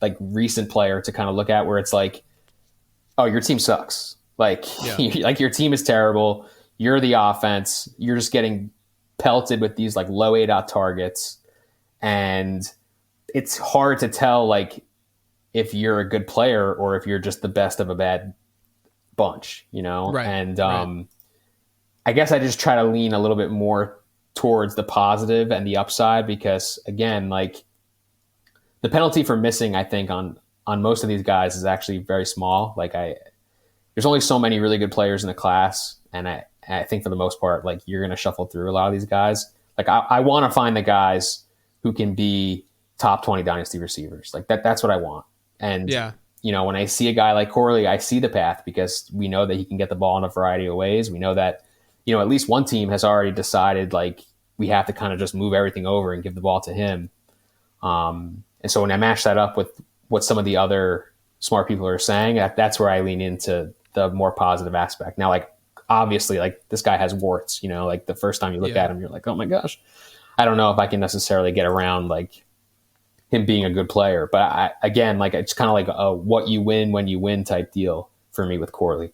like recent player to kind of look at where it's like, oh, your team sucks. Like, like your team is terrible. You're the offense. You're just getting pelted with these like low ADOT targets. And it's hard to tell, like, if you're a good player or if you're just the best of a bad bunch, Right. And right. I guess I just try to lean a little bit more towards the positive and the upside because, again, like the penalty for missing, I think on most of these guys is actually very small. Like there's only so many really good players in the class, and I think for the most part, like you're going to shuffle through a lot of these guys. Like I want to find the guys who can be top 20 dynasty receivers. Like that's what I want. And, when I see a guy like Corley, I see the path because we know that he can get the ball in a variety of ways. We know that, at least one team has already decided, like, we have to kind of just move everything over and give the ball to him. And so when I mash that up with what some of the other smart people are saying, that's where I lean into the more positive aspect. Now, like, obviously, like, this guy has warts, like the first time you look at him, you're like, oh my gosh, I don't know if I can necessarily get around, like, him being a good player. But again, like it's kind of like a what you win when you win type deal for me with Corley.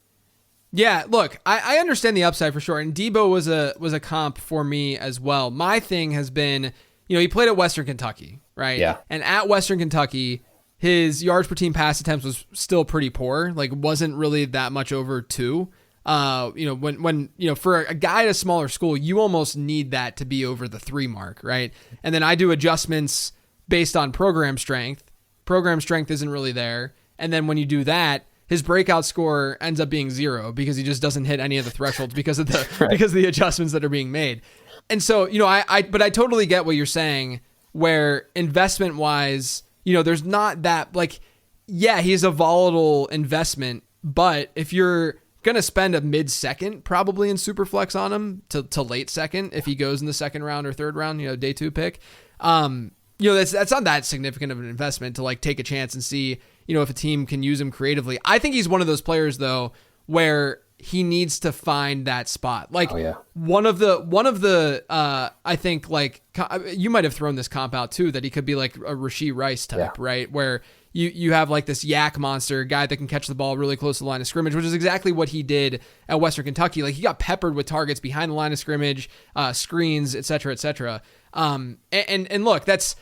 Yeah, look, I understand the upside for sure, and Debo was a comp for me as well. My thing has been, he played at Western Kentucky, right? Yeah. And at Western Kentucky, his yards per team pass attempts was still pretty poor. Like, wasn't really that much over 2. When for a guy at a smaller school, you almost need that to be over the 3 mark, right? And then I do adjustments based on program strength. Program strength isn't really there, and then when you do that, his breakout score ends up being 0 because he just doesn't hit any of the thresholds because of the right. because of the adjustments that are being made. And so, but I totally get what you're saying, where investment wise, there's not that, like, yeah, he's a volatile investment, but if you're going to spend a mid-second probably in Superflex on him to late second, if he goes in the second round or third round, day 2 pick, that's not that significant of an investment to like take a chance and see, if a team can use him creatively. I think he's one of those players though, where he needs to find that spot. Like one of the I think, like, you might have thrown this comp out too, that he could be like a Rashee Rice type, right? Where you have like this yak monster guy that can catch the ball really close to the line of scrimmage, which is exactly what he did at Western Kentucky. Like, he got peppered with targets behind the line of scrimmage, screens, et cetera, et cetera. And look, that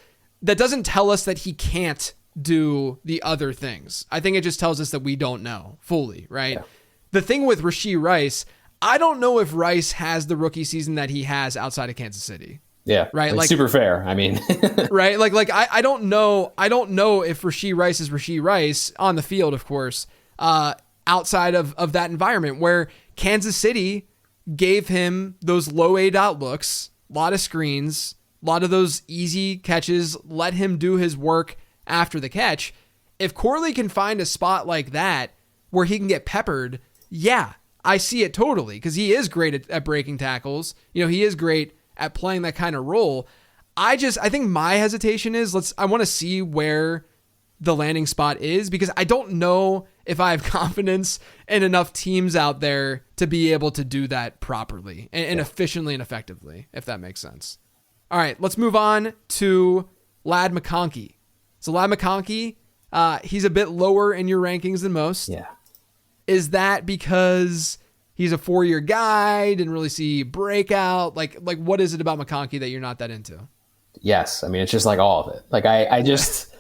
doesn't tell us that he can't do the other things. I think it just tells us that we don't know fully, right? Yeah. The thing with Rashee Rice, I don't know if Rice has the rookie season that he has outside of Kansas City. Yeah. Right. Like super fair. I mean, right. Like I don't know if Rashee Rice is Rashee Rice on the field, of course, outside of that environment where Kansas City gave him those low A dot looks, a lot of screens, a lot of those easy catches, let him do his work after the catch. If Corley can find a spot like that where he can get peppered, yeah, I see it totally, because he is great at breaking tackles. He is great at playing that kind of role. I think my hesitation is I want to see where the landing spot is, because I don't know if I have confidence in enough teams out there to be able to do that properly and efficiently and effectively, if that makes sense. All right, let's move on to Ladd McConkey. So Ladd McConkey, he's a bit lower in your rankings than most. Yeah. Is that because he's a 4-year guy, didn't really see breakout? Like what is it about McConkey that you're not that into? Yes. I mean, it's just like all of it. Like I just,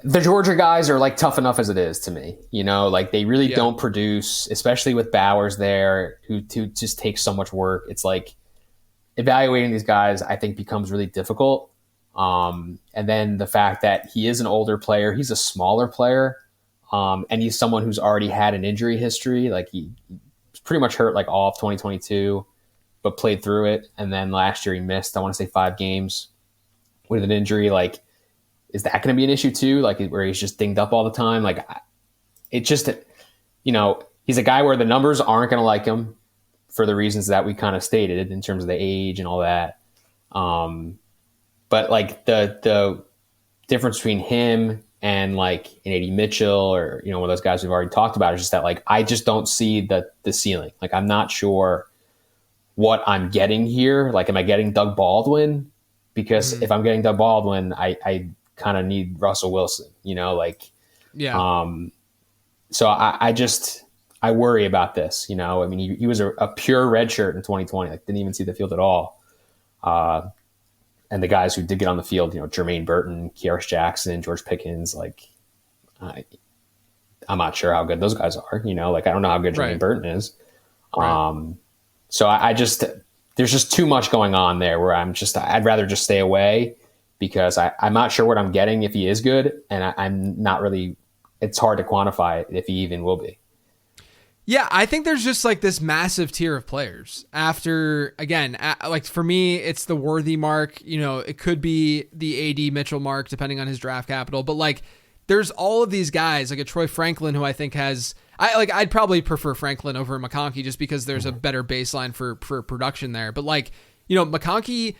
the Georgia guys are like tough enough as it is to me, like they really don't produce, especially with Bowers there, who just takes so much work. It's like evaluating these guys, I think, becomes really difficult. And then the fact that he is an older player, he's a smaller player. And he's someone who's already had an injury history. Like he was pretty much hurt like all of 2022, but played through it. And then last year he missed, I want to say 5 games with an injury. Like, is that going to be an issue too? Like where he's just dinged up all the time? Like it just, he's a guy where the numbers aren't going to like him for the reasons that we kind of stated in terms of the age and all that. But like the difference between him and like an A.D. Mitchell or, one of those guys we've already talked about is just that, like, I just don't see the ceiling. Like, I'm not sure what I'm getting here. Like, am I getting Doug Baldwin? Because if I'm getting Doug Baldwin, I kind of need Russell Wilson, So I worry about this, I mean, he was a pure red shirt in 2020, like didn't even see the field at all. And the guys who did get on the field, Jermaine Burton, Kearis Jackson, George Pickens, like, I'm not sure how good those guys are, like, I don't know how good Jermaine Burton is. Right. So there's just too much going on there where I'd rather just stay away because I'm not sure what I'm getting if he is good. And I'm not really, it's hard to quantify if he even will be. Yeah, I think there's just like this massive tier of players after, again, like for me, it's the Worthy mark, it could be the AD Mitchell mark, depending on his draft capital. But like, there's all of these guys like a Troy Franklin, who I think I'd probably prefer Franklin over McConkey just because there's a better baseline for production there. But like, McConkey,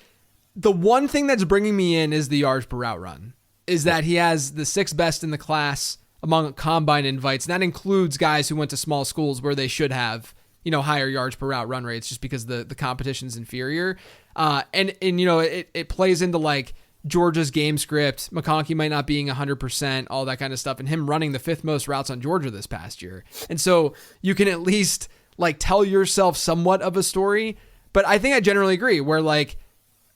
the one thing that's bringing me in is the yards per route run, is that he has the 6th best in the class among combine invites. And that includes guys who went to small schools where they should have, higher yards per route run rates just because the competition's inferior. And it plays into like Georgia's game script, McConkey might not being 100%, all that kind of stuff, and him running the 5th most routes on Georgia this past year. And so you can at least like tell yourself somewhat of a story. But I think I generally agree where like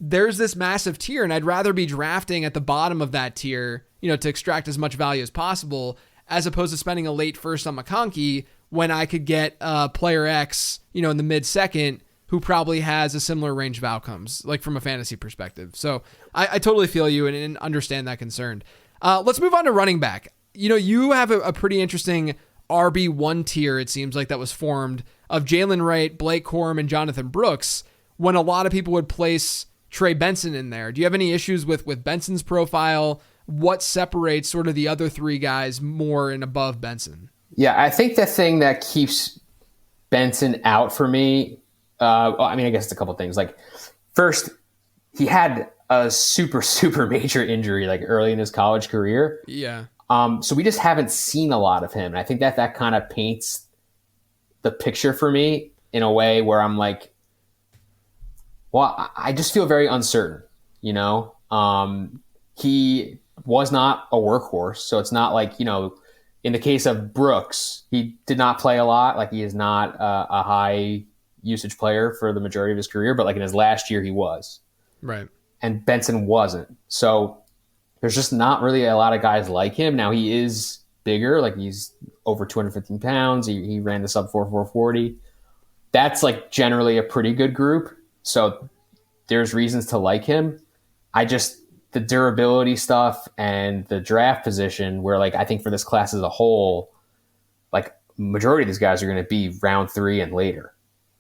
there's this massive tier, and I'd rather be drafting at the bottom of that tier, to extract as much value as possible, as opposed to spending a late first on McConkey when I could get player X, in the mid-second, who probably has a similar range of outcomes, like from a fantasy perspective. So I totally feel you and understand that concern. Let's move on to running back. You have a pretty interesting RB1 tier, it seems like, that was formed of Jalen Wright, Blake Corum, and Jonathan Brooks, when a lot of people would place Trey Benson in there. Do you have any issues with Benson's profile? What separates sort of the other 3 guys more and above Benson? Yeah, I think the thing that keeps Benson out for me, I guess it's a couple things. Like, first, he had a super, super major injury like early in his college career. Yeah. So we just haven't seen a lot of him. And I think that kind of paints the picture for me in a way where I'm like, well, I just feel very uncertain, He was not a workhorse. So it's not like, in the case of Brooks, he did not play a lot. Like, he is not a high usage player for the majority of his career, but like in his last year, he was. Right. And Benson wasn't. So there's just not really a lot of guys like him. Now, he is bigger, like he's over 215 pounds. He ran the sub 4.40. That's like generally a pretty good group. So there's reasons to like him. The durability stuff and the draft position where like, I think for this class as a whole, like majority of these guys are going to be round 3 and later.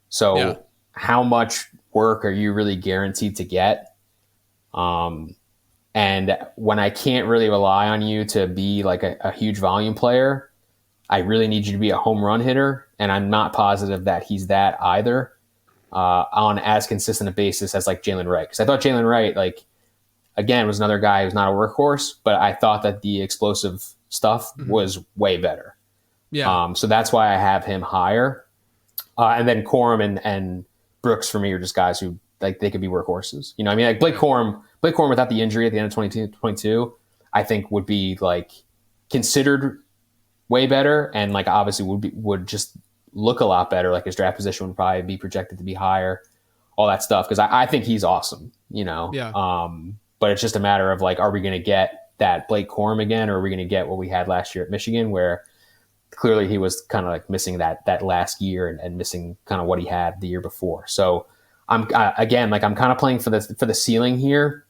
So How much work are you really guaranteed to get? And when I can't really rely on you to be like a huge volume player, I really need you to be a home run hitter. And I'm not positive that he's that either on as consistent a basis as like Jalen Wright. Because I thought Jalen Wright, like, again, was another guy who's not a workhorse, but I thought that the explosive stuff was way better. Yeah. So that's why I have him higher. And then Corum and Brooks for me are just guys who like they could be workhorses. Like Blake Corum without the injury at the end of 2022, I think would be like considered way better, and like obviously would just look a lot better. Like his draft position would probably be projected to be higher, all that stuff, because I think he's awesome. Yeah. But it's just a matter of like, are we going to get that Blake Corum again, or are we going to get what we had last year at Michigan, where clearly he was kind of like missing that last year and missing kind of what he had the year before. So I'm kind of playing for the ceiling here.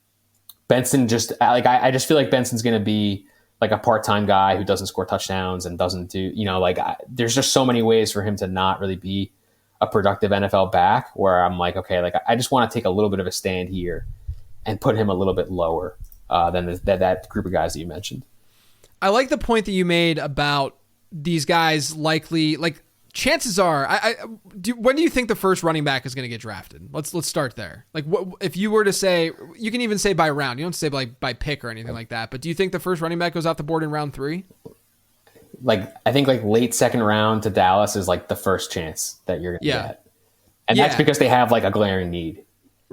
Benson I just feel like Benson's going to be like a part-time guy who doesn't score touchdowns and doesn't do, there's just so many ways for him to not really be a productive NFL back, where I'm like, okay, like I just want to take a little bit of a stand here and put him a little bit lower than that group of guys that you mentioned. I like the point that you made about these guys likely, like, chances are, when do you think the first running back is going to get drafted? Let's start there. Like, what if you were to say, you can even say by round. You don't say like by pick or anything like that. But do you think the first running back goes off the board in round 3? Like, I think like late second round to Dallas is like the first chance that you're going to get, and that's because they have like a glaring need.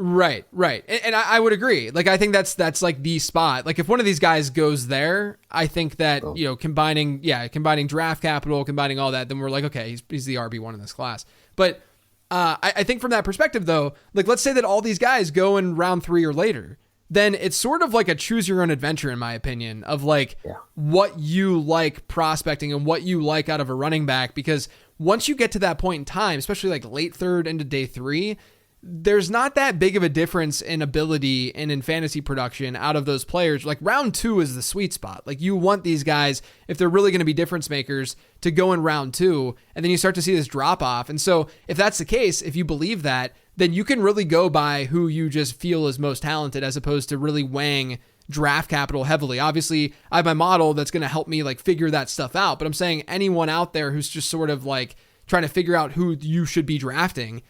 Right. And I would agree. Like, I think that's like the spot. Like, if one of these guys goes there, I think that, combining draft capital, combining all that, then we're like, okay, he's the RB1 in this class. But I think from that perspective, though, like, let's say that all these guys go in round 3 or later, then it's sort of like a choose your own adventure, in my opinion, of like what you like prospecting and what you like out of a running back. Because once you get to that point in time, especially like late 3rd into day 3, there's not that big of a difference in ability and in fantasy production out of those players. Like, round 2 is the sweet spot. Like, you want these guys, if they're really going to be difference makers, to go in round 2, and then you start to see this drop off. And so if that's the case, if you believe that, then you can really go by who you just feel is most talented, as opposed to really weighing draft capital heavily. Obviously, I have my model that's going to help me like figure that stuff out, but I'm saying anyone out there who's just sort of like trying to figure out who you should be drafting,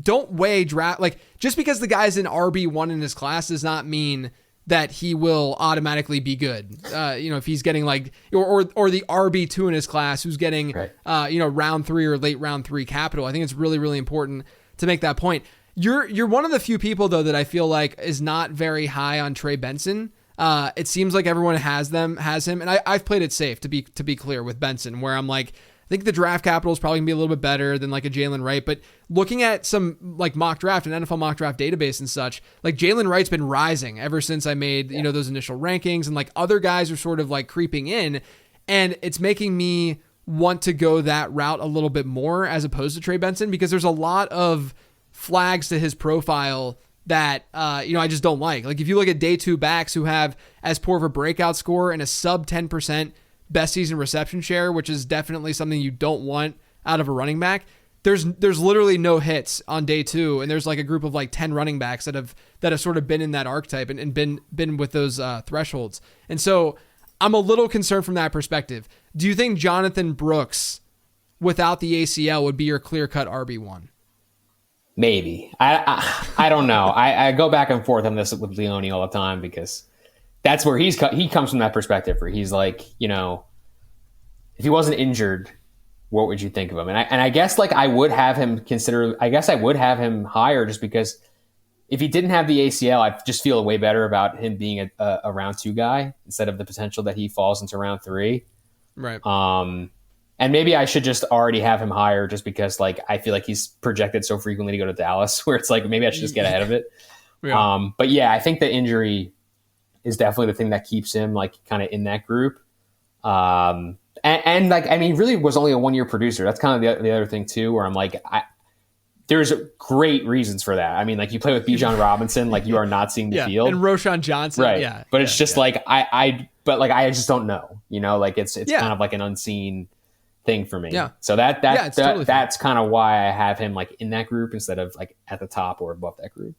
don't weigh draft. Like, just because the guy's an RB1 in his class does not mean that he will automatically be good. If he's getting like, or the RB2 in his class who's getting, round 3 or late round 3 capital. I think it's really, really important to make that point. You're one of the few people though that I feel like is not very high on Trey Benson. It seems like everyone has him, and I've played it safe to be clear with Benson, where I'm like, I think the draft capital is probably gonna be a little bit better than like a Jalen Wright, but looking at some like mock draft and NFL mock draft database and such, like Jalen Wright's been rising ever since I made those initial rankings, and like other guys are sort of like creeping in, and it's making me want to go that route a little bit more as opposed to Trey Benson, because there's a lot of flags to his profile that I just don't like. Like if you look at day 2 backs who have as poor of a breakout score and a sub 10% best season reception share, which is definitely something you don't want out of a running back, there's literally no hits on day 2, and there's like a group of like 10 running backs that have sort of been in that archetype and been with those thresholds. And so I'm a little concerned from that perspective. Do you think Jonathan Brooks without the ACL would be your clear-cut RB1? Maybe. I don't know. I go back and forth on this with Leone all the time, because that's where he comes from, that perspective where he's like, if he wasn't injured, what would you think of him? And I guess like I would have him higher, just because if he didn't have the ACL, I just feel way better about him being a round 2 guy instead of the potential that he falls into round 3. Right. And maybe I should just already have him higher, just because like I feel like he's projected so frequently to go to Dallas, where it's like maybe I should just get ahead of it. Yeah. But yeah, I think the injury is definitely the thing that keeps him like kind of in that group. And like, I mean, really was only a 1-year producer. That's kind of the other thing too, where I'm like, there's great reasons for that. I mean, like you play with Bijan Robinson, like you are not seeing the field, and Roshan Johnson. Right. Yeah. But it's just like, I just don't know, like it's kind of like an unseen thing for me. Yeah. So totally that's kind of why I have him like in that group instead of like at the top or above that group.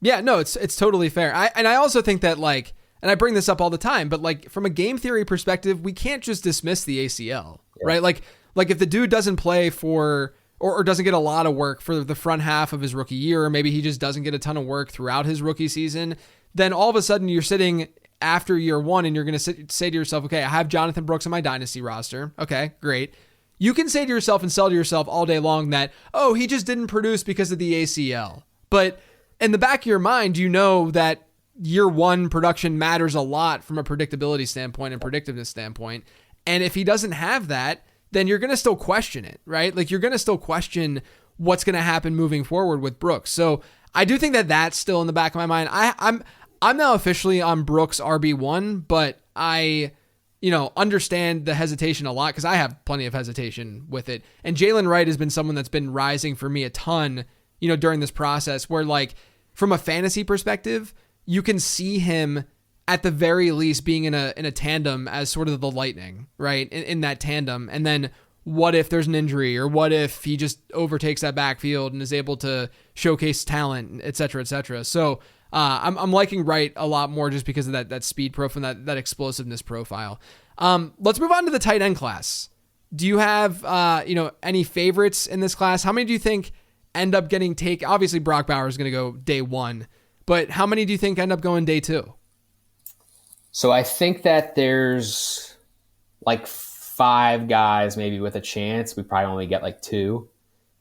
Yeah, no, it's totally fair. I also think that like, and I bring this up all the time, but like from a game theory perspective, we can't just dismiss the ACL, right? Like if the dude doesn't play for, or doesn't get a lot of work for the front half of his rookie year, or maybe he just doesn't get a ton of work throughout his rookie season, then all of a sudden you're sitting after year 1 and you're going to say to yourself, okay, I have Jonathan Brooks on my dynasty roster. Okay, great. You can say to yourself and sell to yourself all day long that, oh, he just didn't produce because of the ACL. But in the back of your mind, you know that year 1 production matters a lot from a predictability standpoint and predictiveness standpoint. And if he doesn't have that, then you're going to still question it, right? Like you're going to still question what's going to happen moving forward with Brooks. So I do think that that's still in the back of my mind. I'm now officially on Brooks RB1, but I understand the hesitation a lot because I have plenty of hesitation with it. And Jalen Wright has been someone that's been rising for me a ton, during this process, where like from a fantasy perspective, you can see him at the very least being in a tandem as sort of the Lightning, right? In that tandem. And then what if there's an injury, or what if he just overtakes that backfield and is able to showcase talent, et cetera, et cetera. So I'm liking Wright a lot more just because of that speed profile and that explosiveness profile. Let's move on to the tight end class. Do you have any favorites in this class? How many do you think end up getting taken? Obviously, Brock Bowers is going to go day 1, but how many do you think end up going day 2? So I think that there's like 5 guys maybe with a chance. We probably only get like 2,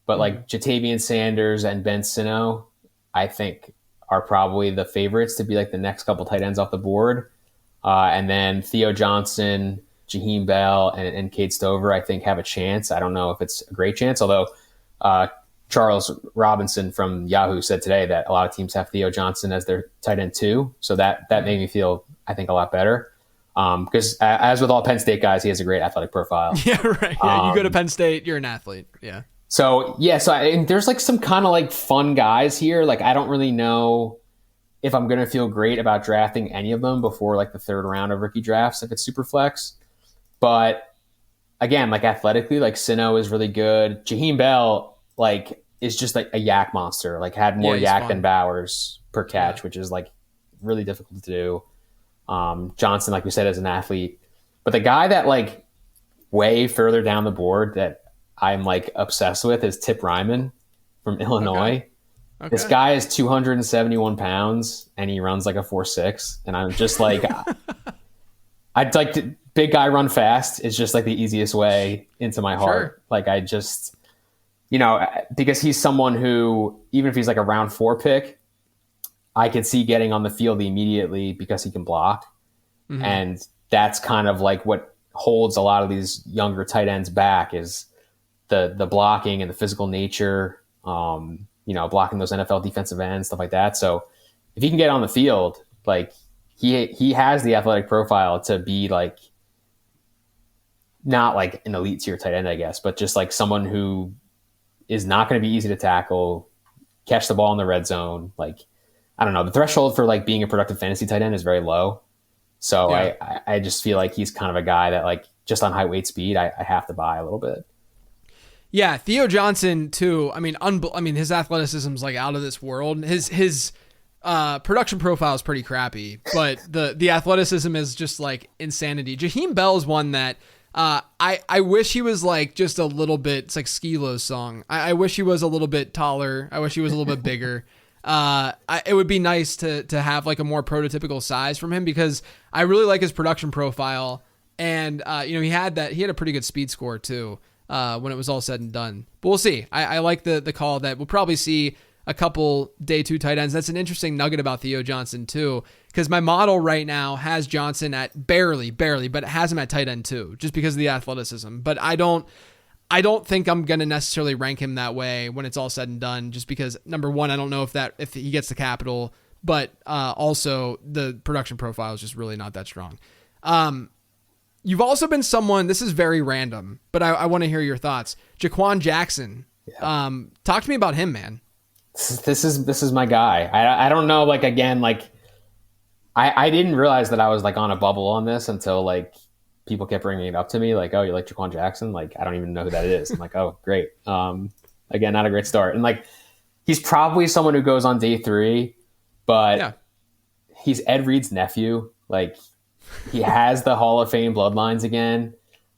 but like Jatavian Sanders and Ben Sino, I think are probably the favorites to be like the next couple tight ends off the board. And then Theo Johnson, Jaheim Bell, and Cade Stover, I think have a chance. I don't know if it's a great chance, although Charles Robinson from Yahoo said today that a lot of teams have Theo Johnson as their tight end too. So that made me feel, I think, a lot better. Because as with all Penn State guys, he has a great athletic profile. Yeah, right. Yeah, you go to Penn State, you're an athlete. Yeah. So there's like some kind of like fun guys here. Like I don't really know if I'm going to feel great about drafting any of them before like the 3rd round of rookie drafts if it's super flex. But again, like athletically, like Sino is really good. Jaheim Bell like is just like a yak monster. Like had more yak than Bowers per catch, which is like really difficult to do. Johnson, like we said, is an athlete. But the guy that like way further down the board that I'm like obsessed with is Tip Ryman from Illinois. Okay. This guy is 271 pounds and he runs like a 4.6. And I'm just like, I'd like to, big guy run fast is just like the easiest way into my heart. Sure. Like I just, because he's someone who, even if he's like a round 4 pick, I could see getting on the field immediately because he can block. Mm-hmm. And that's kind of like what holds a lot of these younger tight ends back is the blocking and the physical nature, blocking those NFL defensive ends, stuff like that. So if he can get on the field, like he has the athletic profile to be like, not like an elite tier tight end, I guess, but just like someone who is not going to be easy to tackle, catch the ball in the red zone. Like, I don't know, the threshold for like being a productive fantasy tight end is very low. So yeah. I just feel like he's kind of a guy that like just on height, weight, speed, I have to buy a little bit. Yeah, Theo Johnson too. I mean, his athleticism is like out of this world. His production profile is pretty crappy, but the athleticism is just like insanity. Jaheim Bell is one that I wish he was like just a little bit. It's like Skilo's song. I wish he was a little bit taller. I wish he was a little bit bigger. It would be nice to have like a more prototypical size from him because I really like his production profile. And, he had a pretty good speed score too, when it was all said and done, but we'll see. I like the call that we'll probably see a couple day 2 tight ends. That's an interesting nugget about Theo Johnson too, because my model right now has Johnson at barely, but it has him at tight end 2 just because of the athleticism. But I don't think I'm going to necessarily rank him that way when it's all said and done, just because number one, I don't know if he gets the capital, but also the production profile is just really not that strong. You've also been someone, this is very random, but I want to hear your thoughts. Jaquan Jackson. Yeah. Talk to me about him, man. This is my guy. I don't know. Like, again, like I didn't realize that I was like on a bubble on this until like people kept bringing it up to me. Like, oh, you like Jaquan Jackson? Like, I don't even know who that is. I'm like, oh, great. Again, not a great start. And like, he's probably someone who goes on day 3, but he's Ed Reed's nephew. Like, he has the Hall of Fame bloodlines again.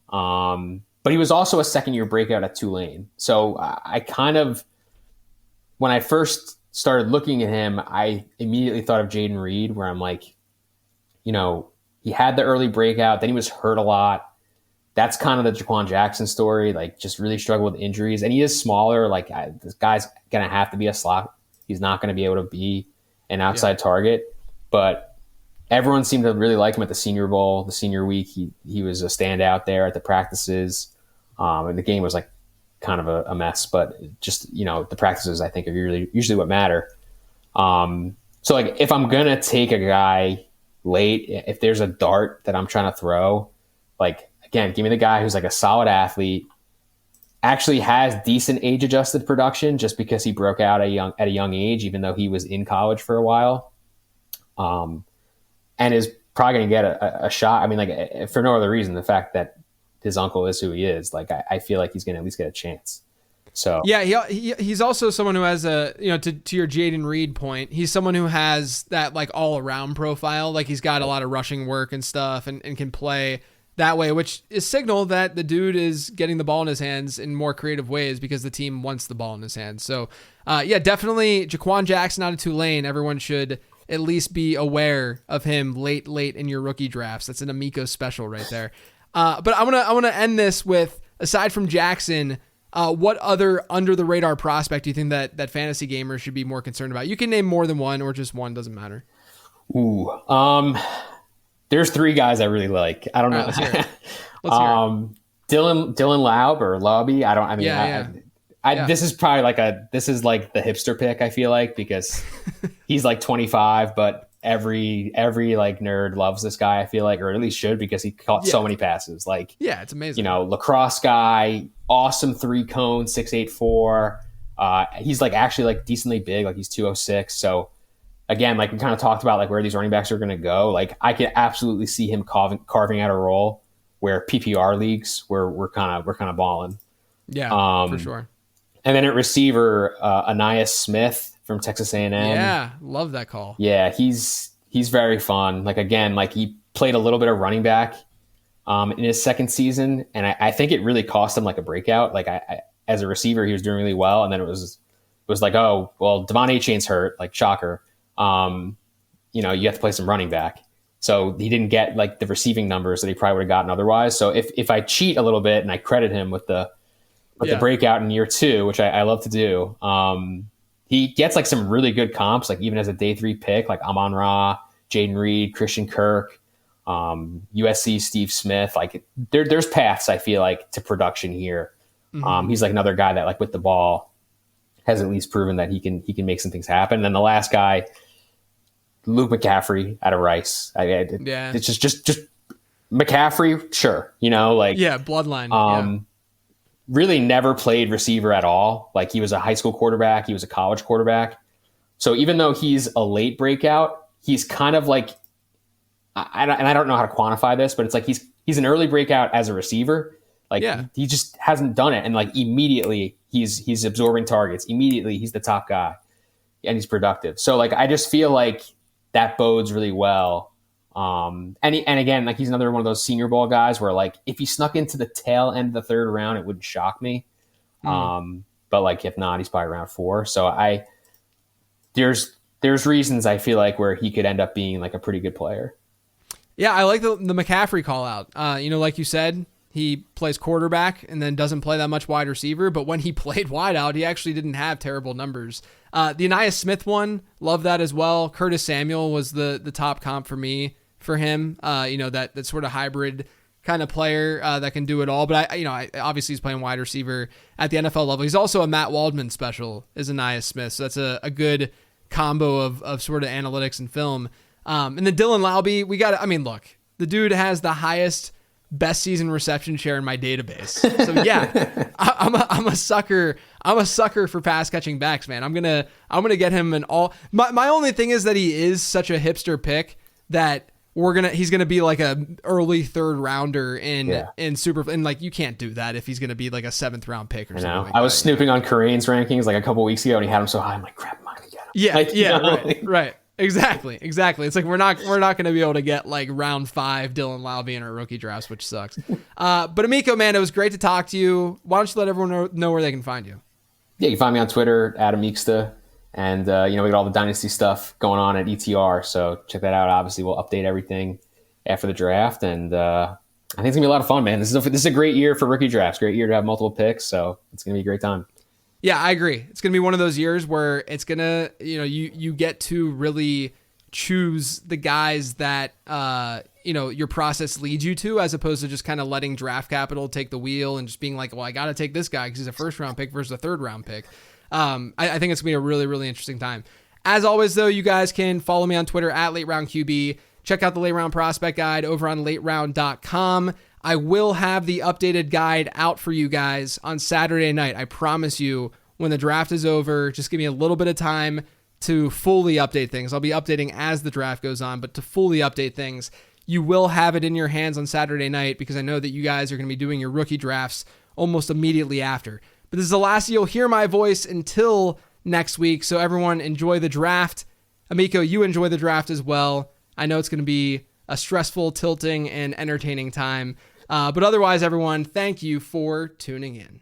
But he was also a second-year breakout at Tulane. So I kind of, when I first started looking at him, I immediately thought of Jaden Reed, where I'm like, he had the early breakout, then he was hurt a lot. That's kind of the Jaquan Jackson story, like just really struggled with injuries. And he is smaller. Like, this guy's going to have to be a slot. He's not going to be able to be an outside target. But everyone seemed to really like him at the Senior Bowl, the senior week. He was a standout there at the practices. And the game was like kind of a mess, but just, the practices I think are usually what matter. So like if I'm going to take a guy late, if there's a dart that I'm trying to throw, like, again, give me the guy who's like a solid athlete, actually has decent age adjusted production just because he broke out at a young age, even though he was in college for a while. And is probably going to get a shot. I mean, like, for no other reason, the fact that his uncle is who he is, like, I feel like he's going to at least get a chance. So yeah, he's also someone who has to your Jaden Reed point, he's someone who has that like all around profile. Like, he's got a lot of rushing work and stuff and can play that way, which is signal that the dude is getting the ball in his hands in more creative ways because the team wants the ball in his hands. So definitely Jaquan Jackson out of Tulane. Everyone should at least be aware of him late in your rookie drafts. That's an Amico special right there. But I want to end this with, aside from Jackson, what other under the radar prospect do you think that fantasy gamers should be more concerned about? You can name more than one or just one, doesn't matter. Ooh, there's 3 guys I really like. I don't know. Let's hear it. Dylan Laub or Lobby. This is probably this is like the hipster pick, I feel like, because he's like 25, but every like nerd loves this guy, I feel like, or at least should, because he caught so many passes. Like, it's amazing. Lacrosse guy, awesome 3-cone, 6'8", 4. He's like actually like decently big, like he's 206. So again, like we kind of talked about like where these running backs are going to go. Like, I could absolutely see him carving out a role where PPR leagues where we're kind of balling. Yeah, for sure. And then at receiver, Anais Smith from Texas A&M. Yeah, love that call. Yeah, he's very fun. Like, again, like he played a little bit of running back in his second season, and I think it really cost him like a breakout. Like, I as a receiver, he was doing really well, and then it was like, oh, well, Devon Achane's hurt, like shocker. You have to play some running back. So he didn't get like the receiving numbers that he probably would have gotten otherwise. So if I cheat a little bit and I credit him with the but the breakout in year 2, which I love to do, he gets like some really good comps, like even as a day 3 pick, like Amon-Ra, Jaden Reed, Christian Kirk, USC Steve Smith. Like there's paths, I feel like, to production here. He's like another guy that, like, with the ball has at least proven that he can make some things happen. And then the last guy, Luke McCaffrey out of Rice. It's just McCaffrey, sure, bloodline. Really never played receiver at all. Like, he was a high school quarterback, he was a college quarterback. So even though he's a late breakout, he's kind of like, I don't know how to quantify this, but it's like he's an early breakout as a receiver. Like, he just hasn't done it, and like immediately he's absorbing targets. Immediately he's the top guy, and he's productive. So like, I just feel like that bodes really well. And again, like, he's another one of those senior ball guys where, like, if he snuck into the tail end of the 3rd round, it wouldn't shock me. But like, if not, he's probably round 4. So there's reasons I feel like where he could end up being like a pretty good player. Yeah, I like the McCaffrey call out. Like you said, he plays quarterback and then doesn't play that much wide receiver. But when he played wide out, he actually didn't have terrible numbers. The Ainias Smith one, love that as well. Curtis Samuel was the top comp for me for him. That sort of hybrid kind of player that can do it all. But I obviously he's playing wide receiver at the NFL level. He's also a Matt Waldman special, is Ainias Smith. So that's a good combo of sort of analytics and film. And then Dylan Laube, look, the dude has the highest best season reception share in my database. So yeah, I'm a sucker. I'm a sucker for pass catching backs, man. I'm gonna get him an all. My only thing is that he is such a hipster pick that he's gonna be like a early 3rd rounder in super, and like, you can't do that if he's gonna be like a 7th round pick or something. I was snooping on Kareem's rankings like a couple weeks ago, and he had him so high. I'm like, crap, I'm not gonna get him. Right. Exactly. It's like we're not going to be able to get like round 5 Dylan Laube in our rookie drafts, which sucks. But Amico, man, it was great to talk to you. Why don't you let everyone know where they can find you? Yeah, you can find me on Twitter at Amicsta, and we got all the dynasty stuff going on at ETR. So check that out. Obviously, we'll update everything after the draft, and I think it's gonna be a lot of fun, man. This is a great year for rookie drafts. Great year to have multiple picks, so it's gonna be a great time. Yeah, I agree. It's going to be one of those years where it's going to, you get to really choose the guys that, your process leads you to, as opposed to just kind of letting draft capital take the wheel and just being like, well, I got to take this guy because he's a 1st round pick versus a 3rd round pick. I think it's going to be a really, really interesting time. As always, though, you guys can follow me on Twitter at LateRoundQB. Check out the Late Round Prospect Guide over on lateround.com. I will have the updated guide out for you guys on Saturday night. I promise you, when the draft is over, just give me a little bit of time to fully update things. I'll be updating as the draft goes on, but to fully update things, you will have it in your hands on Saturday night, because I know that you guys are going to be doing your rookie drafts almost immediately after. But this is the last you'll hear my voice until next week, so everyone enjoy the draft. Amico, you enjoy the draft as well. I know it's going to be a stressful, tilting, and entertaining time. But otherwise, everyone, thank you for tuning in.